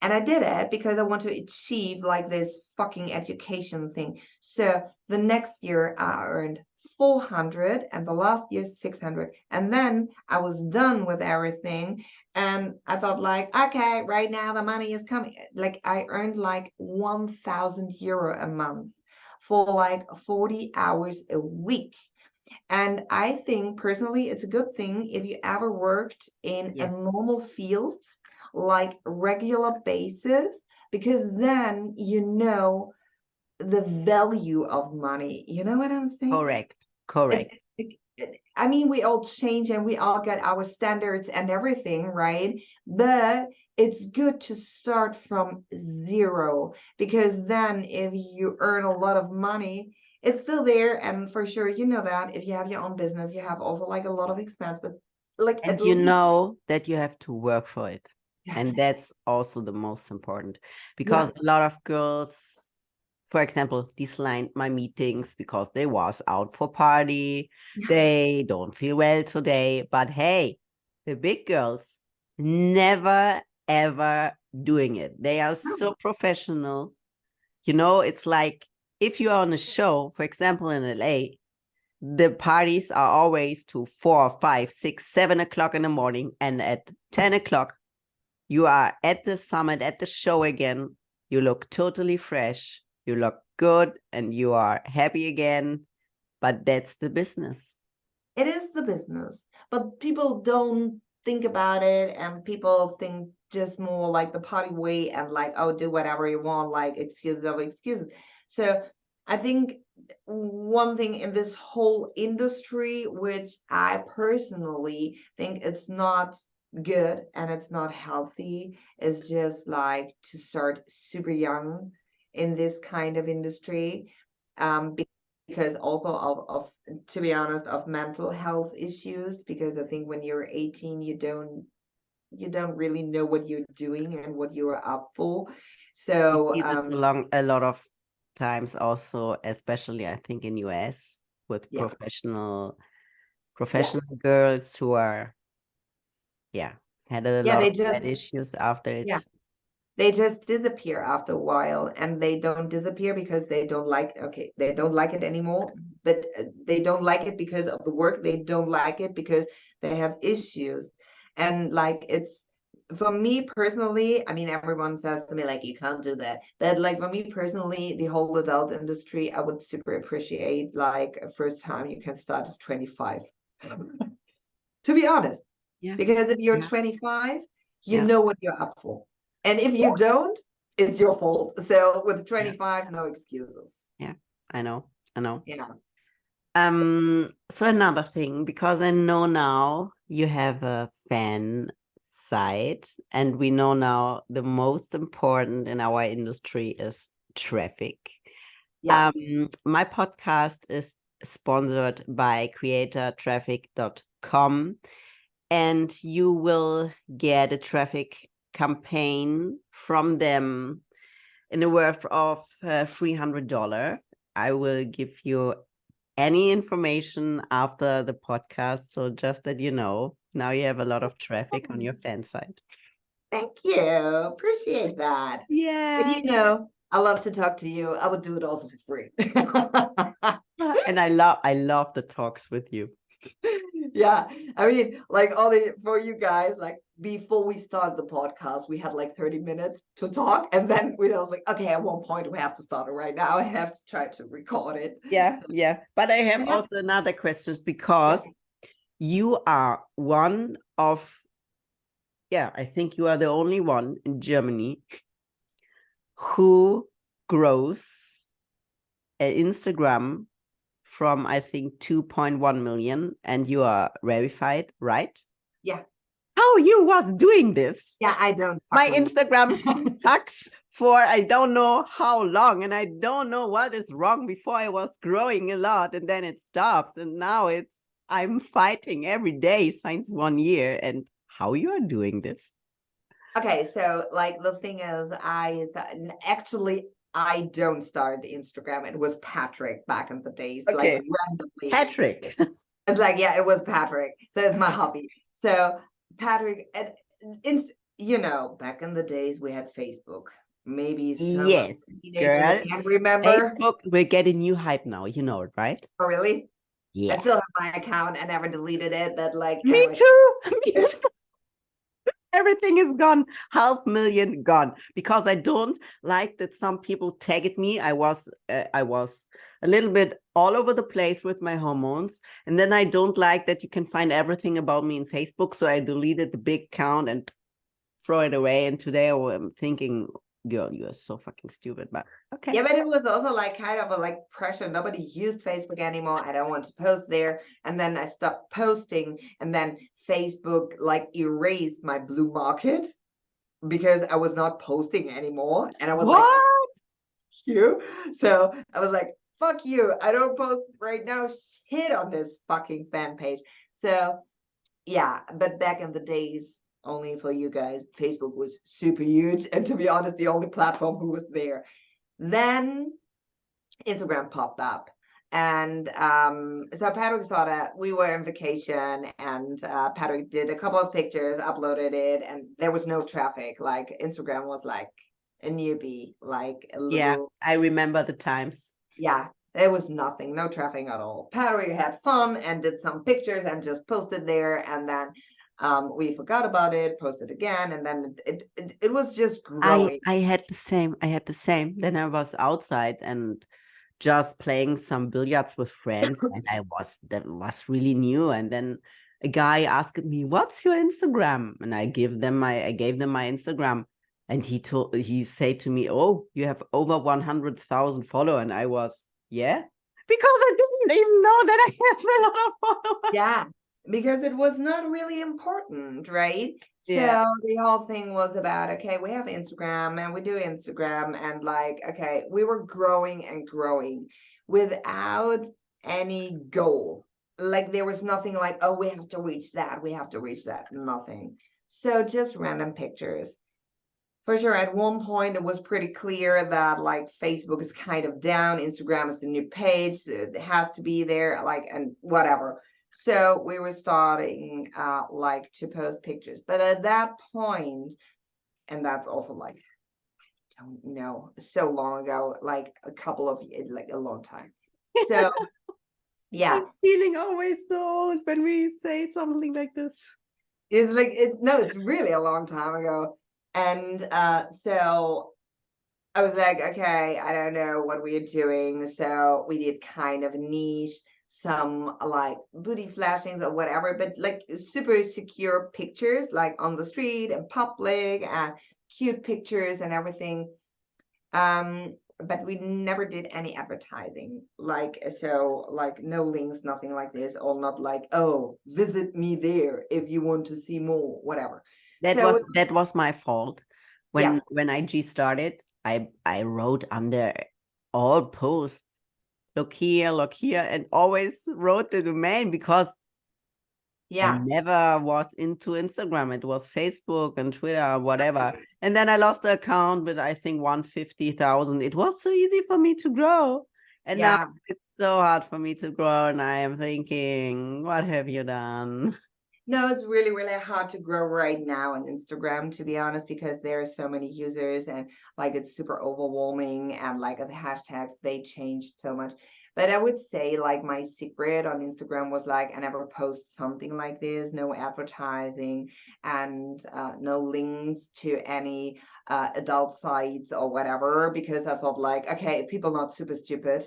And I did it because I want to achieve like this fucking education thing. So the next year I earned 400, and the last year 600. And then I was done with everything. And I thought like, okay, right now the money is coming. Like I earned like 1,000 euro a month for like 40 hours a week. And I think personally, it's a good thing if you ever worked in a Yes, normal field, like regular basis, because then you know the value of money. You know what I'm saying? correct, It's, correct. I mean, we all change and we all get our standards and everything, right? But it's good to start from zero, because then if you earn a lot of money, it's still there. And for sure, you know that if you have your own business, you have also like a lot of expense, but like at And you least, know that you have to work for it. And exactly. that's also the most important, Yeah. because a lot of girls, for example, declined my meetings because they was out for party. Yeah. They don't feel well today. But hey, the big girls never ever doing it. They are so professional. It's like if you are on a show, for example, in LA, the parties are always to 4, 5, 6, 7 o'clock in the morning. And at 10 o'clock, you are at the summit, at the show again. You look totally fresh. You look good and you are happy again. But that's the business. It is the business, but people don't think about it, and people think just more like the party way and like, oh, do whatever you want, like excuses over excuses. So I think one thing in this whole industry, which I personally think it's not good and it's not healthy, is just like to start super young in this kind of industry. Because also of to be honest, of mental health issues, because I think when you're 18, you don't really know what you're doing and what you're up for. You So see this along a lot of times also, especially I think in US with yeah, professional girls who are, had a yeah, lot they of just bad issues after yeah, it. they just disappear after a while, and they don't disappear because they don't like it anymore, but they don't like it because of the work. They don't like it because they have issues. And like it's for me personally, I mean, everyone says to me like you can't do that. But like for me personally, the whole adult industry, I would super appreciate like a first time you can start as 25. To be honest. Yeah, Because if you're yeah, 25, you yeah, know what you're up for. And if you don't, it's your fault. So with yeah, 25, no excuses. yeah. I know, I know. You know. So another thing, because I know now you have a fan site, and we know now the most important in our industry is traffic. Yeah. My podcast is sponsored by creatortraffic.com, and you will get a traffic campaign from them in the worth of $300. I will give you any information after the podcast. So just that you know, now you have a lot of traffic on your fan site. Thank you. Appreciate that. But Yeah. you know, I love to talk to you. I would do it also for free. And I love the talks with you. Yeah, I mean, like all the for you guys, like before we started the podcast, we had like 30 minutes to talk, and then we was like, okay, at one point we have to start it right now. I have to try to record it. Yeah, yeah. But I have Yeah. also another questions because Okay. you are one of, I think you are the only one in Germany who grows an Instagram from, I think, 2.1 million, and you are verified, right? Yeah, How you was doing this? yeah, I don't My fucking Instagram sucks for I don't know how long, and I don't know what is wrong. Before I was growing a lot, and then it stops, and now I'm fighting every day since 1 year. And how you are doing this? Okay, so like the thing is, actually I don't start the Instagram. It was Patrick back in the days, like Okay, randomly. Patrick. It's like, yeah, it was Patrick. So it's my hobby. So Patrick, you know, back in the days we had Facebook. Maybe some of Yes, the teenagers girl. can remember. Facebook will get a new hype now. You know it, right? Oh, really? I Yeah. still have my account. I never deleted it, but like Me anyway. too. Me too. Everything is gone, 500,000 gone, because I don't like that some people tagged me. I was a little bit all over the place with my hormones, and then I don't like that you can find everything about me in Facebook, so I deleted the big account and throw it away. And today I'm thinking, girl, you are so fucking stupid, but okay. Yeah, but it was also like kind of a like pressure. Nobody used Facebook anymore. I don't want to post there. And then I stopped posting, and then Facebook like erased my blue market because I was not posting anymore. And I was like, What? you. So I was like, fuck you. I don't post right now shit on this fucking fan page. So yeah, but back in the days, only for you guys, Facebook was super huge. And to be honest, the only platform who was there. Then Instagram popped up. And so Patrick saw that we were on vacation, and Patrick did a couple of pictures, uploaded it, and there was no traffic. Like Instagram was like a newbie, like a Yeah, little, I remember the times. yeah, there was nothing, no traffic at all. Patrick had fun and did some pictures and just posted there, and then we forgot about it, posted again, and then it was just growing. I had the same. I had the same. Then I was outside and just playing some billiards with friends, and that was really new. And then a guy asked me, "What's your Instagram?" And I gave them my Instagram, and he said to me, "Oh, you have over 100,000 followers." And I was, Yeah, because I didn't even know that I have a lot of followers. Yeah, because it was not really important, right? Yeah. So the whole thing was about, okay, we have Instagram and we do Instagram, and like, okay, we were growing and growing without any goal. Like there was nothing like, oh, we have to reach that, we have to reach that, nothing. So just random pictures. For sure, at one point it was pretty clear that like Facebook is kind of down, Instagram is the new page, so it has to be there, like, and whatever. So we were starting like to post pictures. But at that point, and that's also like, I don't know, so long ago, like a couple of like a long time. So yeah, I'm feeling always so old when we say something like this. it's like it's really a long time ago. And so I was like, okay, I don't know what we're doing. So we did kind of niche, some like booty flashings or whatever, but like super secure pictures, like on the street and public and cute pictures and everything. But we never did any advertising. Like, so like no links, nothing like this, or not like, oh, visit me there if you want to see more, whatever. So That was my fault. yeah, When IG started, I wrote under all posts, look here, and always wrote the domain because I yeah. never was into Instagram. It was Facebook and Twitter, whatever. And then I lost the account with I think 150,000. It was so easy for me to grow. And now Yeah. it's so hard for me to grow. And I am thinking, what have you done? No, it's really, really hard to grow right now on Instagram, to be honest, because there are so many users and like it's super overwhelming and like the hashtags, they changed so much. But I would say like my secret on Instagram was like I never post something like this, no advertising and no links to any adult sites or whatever, because I thought like, okay, if people not super stupid,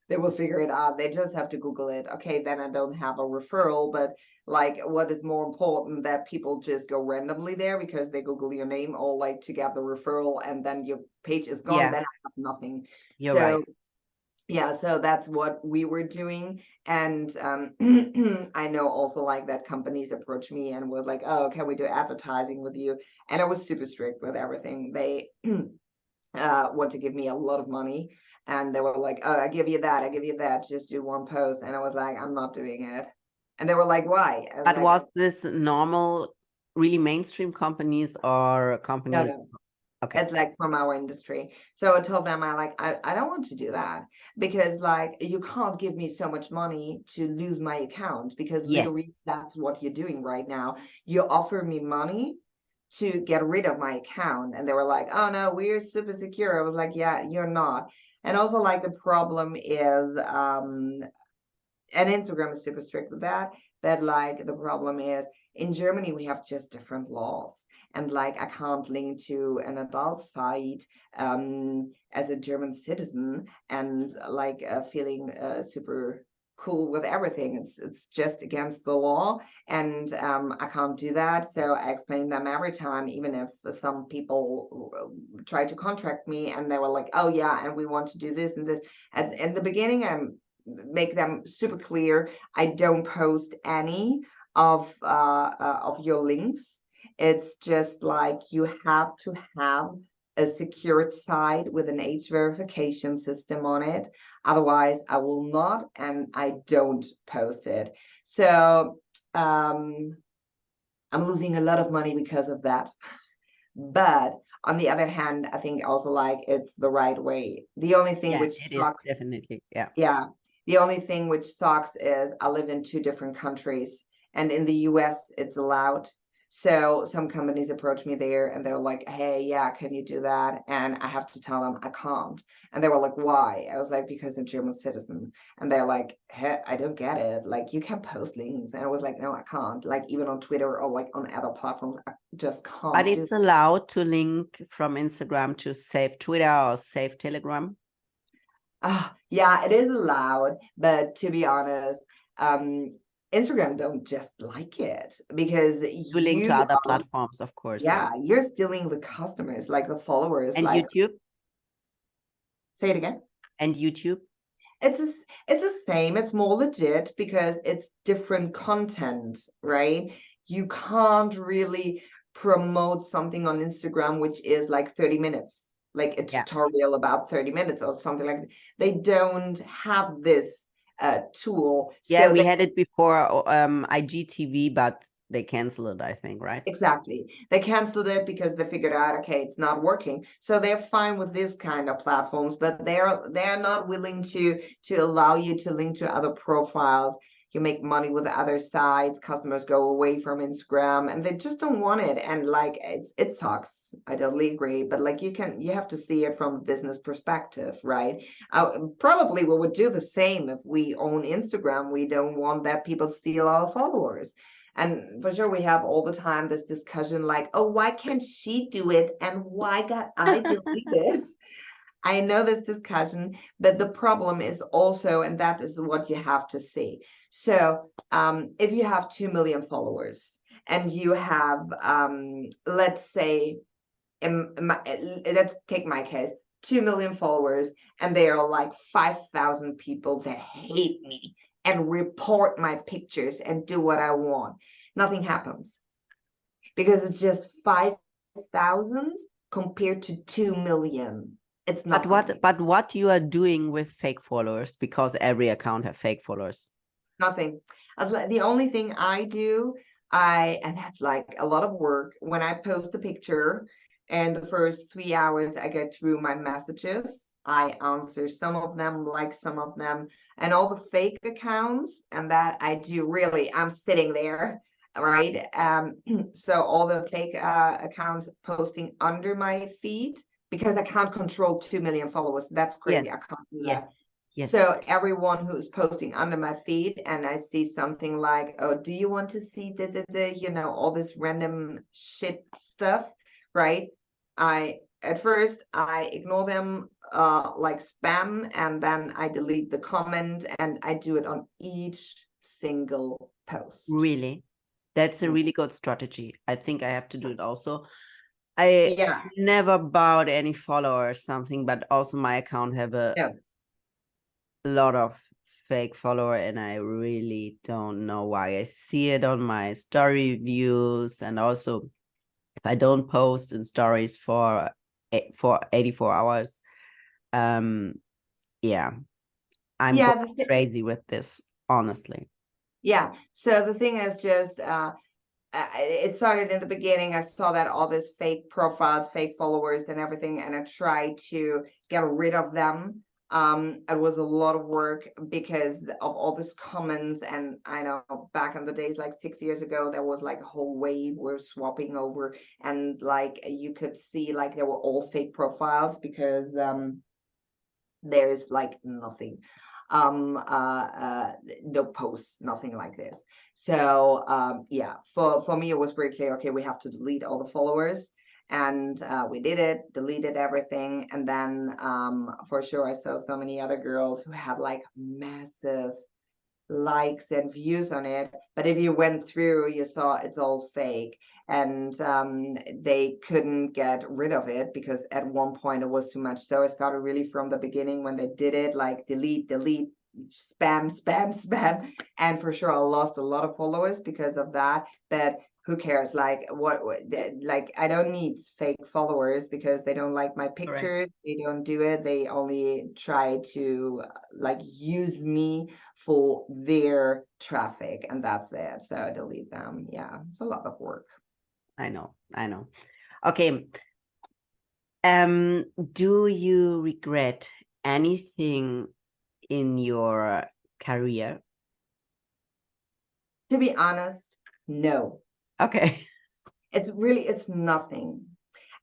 they will figure it out. They just have to Google it. Okay, then I don't have a referral, but like what is more important that people just go randomly there because they Google your name or like to get the referral and then your page is gone, Yeah, then I have nothing. you're right. So yeah, so that's what we were doing. And I know also like that companies approached me and was like, oh, can we do advertising with you? And I was super strict with everything. They want to give me a lot of money. And they were like, oh, I give you that, just do one post. And I was like, I'm not doing it. And they were like, why? I was But like, was this normal, really mainstream companies or no, companies? no, Okay. it's like from our industry. So I told them, I don't want to do that because like you can't give me so much money to lose my account because literally Yes. that's what you're doing right now. You offer me money to get rid of my account. And they were like, oh no, we're super secure. I was like, yeah, you're not. And also like the problem is and Instagram is super strict with that. But like the problem is in Germany we have just different laws, and like I can't link to an adult site as a German citizen and like feeling super cool with everything. It's just against the law, and I can't do that. So I explain them every time, even if some people try to contract me and they were like, oh yeah, and we want to do this and this. At in the beginning, I'm make them super clear. I don't post any of your links. It's just like you have to have a secured site with an age verification system on it. Otherwise, I will not, and I don't post it. So I'm losing a lot of money because of that. But on the other hand, I think also like it's the right way. The only thing Yeah, which it is sucks, definitely. Yeah. yeah. The only thing which sucks is I live in two different countries, and in the US it's allowed. So some companies approach me there and they're like, hey, yeah, can you do that? And I have to tell them I can't. And they were like, why? I was like, because I'm German citizen. And they're like, hey, I don't get it. Like you can post links. And I was like, no, I can't. Like even on Twitter or like on other platforms, I just But can't do. it's allowed to link from Instagram to save Twitter or save Telegram. Yeah, it is allowed, but to be honest, um, Instagram don't just like it because To link to you other are, platforms, of course. Yeah. yeah, you're stealing the customers, like the followers, And like YouTube? say it again. And YouTube? It's a, it's the same. It's more legit because it's different content, right? You can't really promote something on Instagram which is like 30 minutes, like a Yeah. tutorial about 30 minutes or something like that. They don't have this tool. Yeah, So we they had it before IGTV, but they canceled it, I think, right? exactly. They canceled it because they figured out, okay, it's not working. So they're fine with this kind of platforms, but they're not willing to allow you to link to other profiles. You make money with other sites, customers go away from Instagram and they just don't want it. And like it sucks. I totally agree. But like you have to see it from a business perspective, right? Probably we would do the same if we own Instagram. We don't want that people steal our followers. And for sure, we have all the time this discussion like, oh, why can't she do it? And why got I deleted? I know this discussion, but the problem is also, and that is what you have to see. So if you have 2 million followers and you have, let's say, let's take my case, 2 million followers, and there are like 5,000 people that hate me and report my pictures and do what I want. Nothing happens because it's just 5,000 compared to 2 million. It's But nothing. what you are doing with fake followers, because every account have fake followers. Nothing. The only thing I do, and that's like a lot of work, when I post a picture and the first 3 hours I go through my messages, I answer some of them, like some of them, and all the fake accounts, and that I do really, I'm sitting there, right? So all the fake accounts posting under my feed, because I can't control 2 million followers. That's crazy. I Yes, can't do that. yes, yes. So everyone who's posting under my feed and I see something like, oh, do you want to see all this random shit stuff, right? At first I ignore them like spam, and then I delete the comment, and I do it on each single post. Really? That's a Mm. really good strategy. I think I have to do it also. I Yeah, never bought any follower or something, but also my account have a yeah. lot of fake follower and I really don't know why. I see it on my story views, and also if I don't post in stories for 84 hours, um yeah, I'm Yeah, going crazy with this, honestly. yeah. So the thing is just it started in the beginning. I saw that all this fake profiles, fake followers, and everything, and I tried to get rid of them. It was a lot of work because of all these comments, and I know back in the days, like 6 years ago, there was like a whole wave we're swapping over, and like you could see like they were all fake profiles because there's like nothing no posts, nothing like this. So yeah, for me it was pretty clear, okay, we have to delete all the followers, and we did it, deleted everything. And then for sure I saw so many other girls who had like massive likes and views on it, but if you went through, you saw it's all fake. And they couldn't get rid of it because at one point it was too much. So I started really from the beginning when they did it, like delete, delete, spam, spam, spam. And for sure I lost a lot of followers because of that. But who cares? Like like I don't need fake followers because they don't like my Correct. pictures. They don't do it. They only try to like use me for their traffic, and that's it. So I delete them. Yeah, it's a lot of work. I know, I know. Okay. Do you regret anything in your career? To be honest, no. Okay. It's nothing.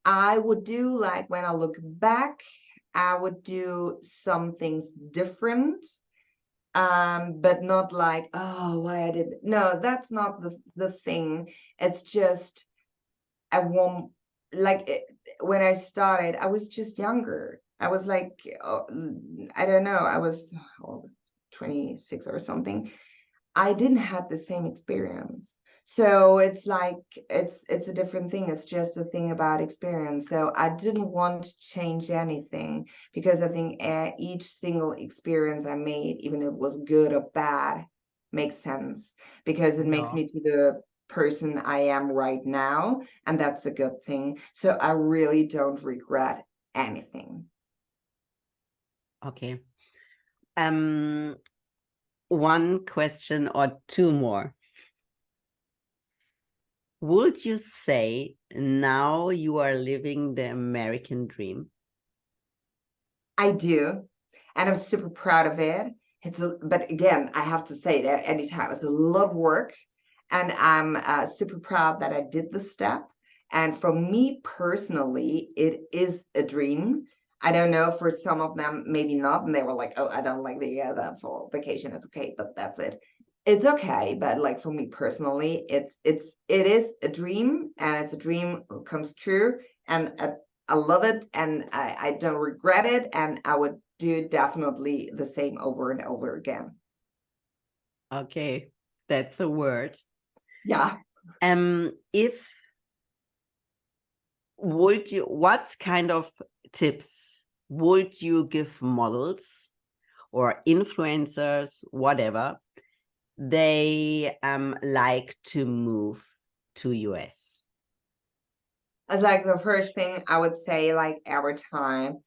I would do, like, when I look back, I would do some things different, but not like, oh, why I did. No, that's not the thing. It's just I won't like it, when I started, I was just younger. I was like, I don't know, I was 26 or something. I didn't have the same experience. So it's like it's a different thing. It's just a thing about experience. So I didn't want to change anything because I think each single experience I made, even if it was good or bad, makes sense because it makes Yeah. me to the person I am right now, and that's a good thing. So I really don't regret anything. Okay. Um, one question or two more. Would you say now you are living the American dream? I do, and I'm super proud of it. But again, I have to say that anytime it's a lot of work, and I'm super proud that I did the step. And for me personally, it is a dream. I don't know, for some of them, maybe not, and they were like, "Oh, I don't like the that for vacation. It's okay, but that's it." It's okay, but like for me personally, it is a dream, and it's a dream comes true, and I love it, and I don't regret it, and I would do definitely the same over and over again. Okay, that's a word. Yeah. If would you, what kind of tips would you give models or influencers, whatever, they like to move to US? As like the first thing I would say, like every time,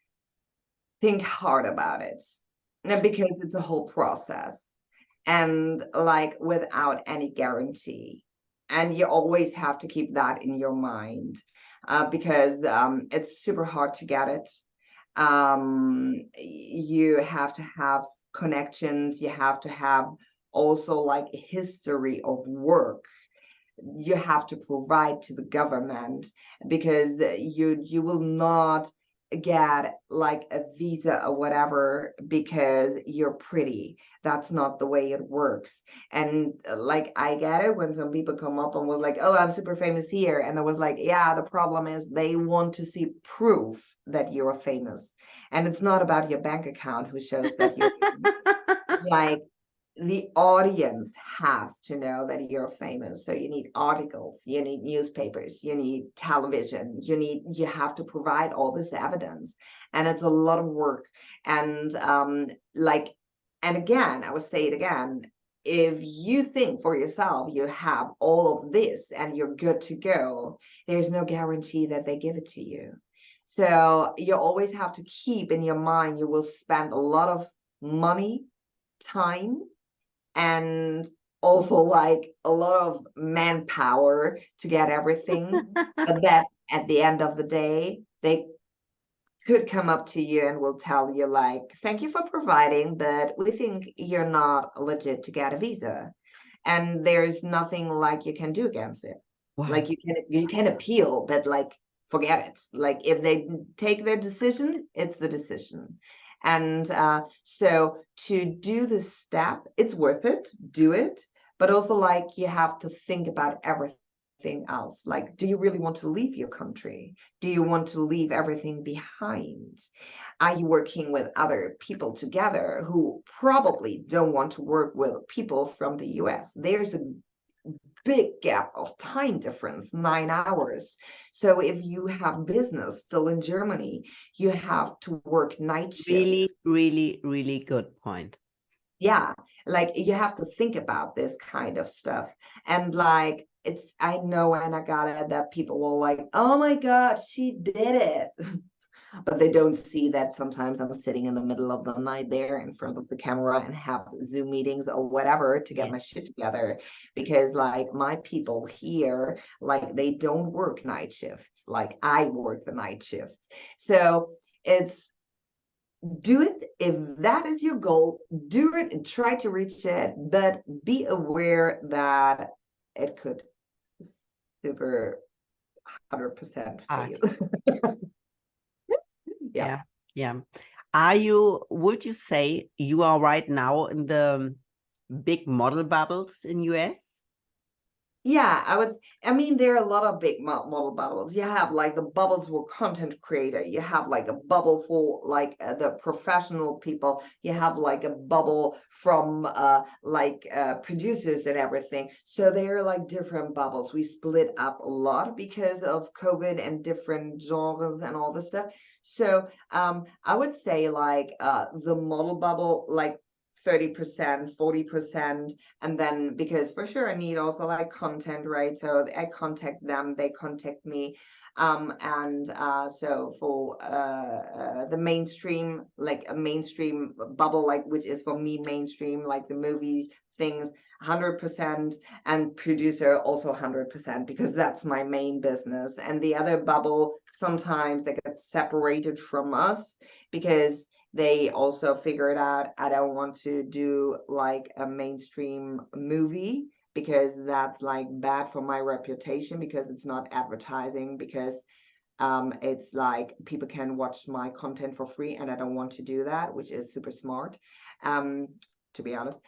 think hard about it. Because it's a whole process, and like without any guarantee. And you always have to keep that in your mind, because it's super hard to get it. You have to have connections, you have to have also like a history of work you have to provide to the government, because you will not get like a visa or whatever because you're pretty. That's not the way it works. And like I get it when some people come up and was like, "Oh, I'm super famous here," and I was like, yeah, the problem is they want to see proof that you're famous, and it's not about your bank account who shows that you're like the audience has to know that you're famous. So you need articles, you need newspapers, you need television, you have to provide all this evidence. And it's a lot of work. And like, and again, I will say it again, if you think for yourself you have all of this and you're good to go, there's no guarantee that they give it to you. So you always have to keep in your mind you will spend a lot of money, time, and also like a lot of manpower to get everything. But that at the end of the day, they could come up to you and will tell you like, "Thank you for providing, but we think you're not legit to get a visa." And there's nothing like you can do against it. Wow. Like you can appeal, but like forget it. Like if they take their decision, it's the decision. And so to do this step, it's worth it. Do it, but also like you have to think about everything else. Like, do you really want to leave your country? Do you want to leave everything behind? Are you working with other people together who probably don't want to work with people from the US? There's a big gap of time difference, 9 hours. So if you have business still in Germany, you have to work night shifts. Really, really, really good point. Yeah, like you have to think about this kind of stuff. And like it's I know, and I got it, that people will like, "Oh my God, she did it." But they don't see that sometimes I'm sitting in the middle of the night there in front of the camera and have Zoom meetings or whatever to get my Yes. shit together. Because like my people here, like they don't work night shifts. Like I work the night shifts. So it's do it if that is your goal, do it and try to reach it, but be aware that it could super 100% fail. Art. Yeah. Yeah. Yeah. Would you say you are right now in the big model bubbles in US? Yeah, I mean, there are a lot of big model bubbles. You have like the bubbles for content creator. You have like a bubble for like the professional people. You have like a bubble from producers and everything. So they're like different bubbles. We split up a lot because of COVID and different genres and all this stuff. So I would say like the model bubble, like 30%, 40%. And then because for sure I need also like content, right? So I contact them, they contact me. So for the mainstream, like a mainstream bubble, like which is for me mainstream, like the movie things, 100%, and producer also 100% because that's my main business. And the other bubble, sometimes they get separated from us because they also figured out I don't want to do like a mainstream movie because that's like bad for my reputation because it's not advertising because it's like people can watch my content for free and I don't want to do that, which is super smart, to be honest.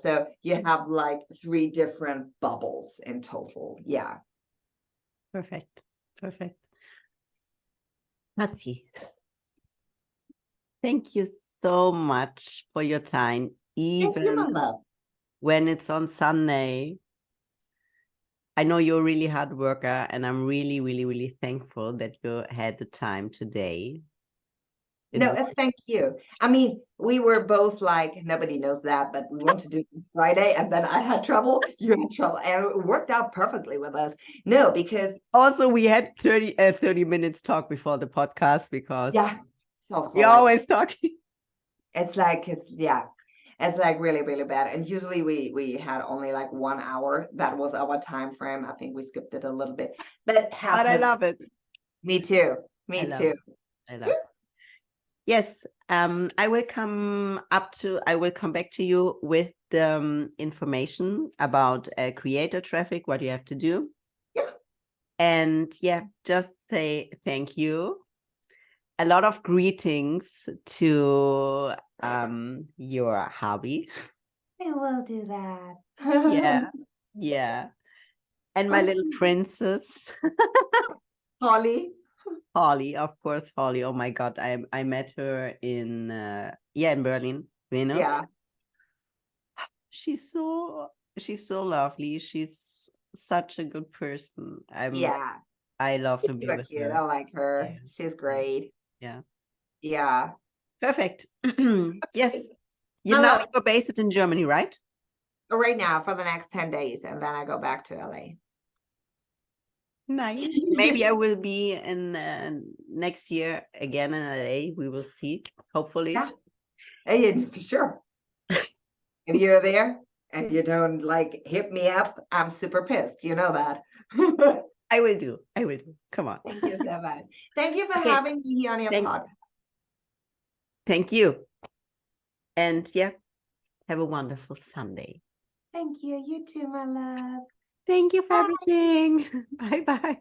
So you have like 3 different bubbles in total. Yeah. Perfect. Perfect. Matti, thank you so much for your time, Thank you, my even love. when it's on Sunday. I know you're a really hard worker, and I'm really, really, really thankful that you had the time today. No, thank you. I mean, we were both like, nobody knows that, but we want to do it Friday. And then I had trouble, you had trouble, and it worked out perfectly with us. No, because Also, we had 30 minutes talk before the podcast because yeah, it's also we're like, always talking. it's like really, really bad. And usually we had only like 1 hour. That was our time frame. I think we skipped it a little bit, but it But I happens. love it. Me too. I Me love too. it. I love it. Yes, I will come back to you with the information about creator traffic, what you have to do. Yeah. And yeah, just say thank you. A lot of greetings to your hobby. I will do that. Yeah, yeah. And my little princess, Holly. Holly, of course, Holly. Oh my God, I met her in in Berlin, Venus. Yeah. She's so lovely. She's such a good person. Yeah. I love to be Super with cute. her. I like her. Yeah, She's yeah, great. yeah. Yeah. Perfect. Yes. You I now love you're based in Germany, right? right now for the next 10 days and then I go back to LA. Nice. Maybe I will be in next year again in LA. We will see. Hopefully. Yeah. Hey, for sure. If you're there and you don't like hit me up, I'm super pissed. You know that. I will do. I will do. Come on. Thank you so much. Thank you for Okay. having me here on your pod. Thank you. And yeah, have a wonderful Sunday. Thank you. You too, my love. Thank you for everything. Bye bye.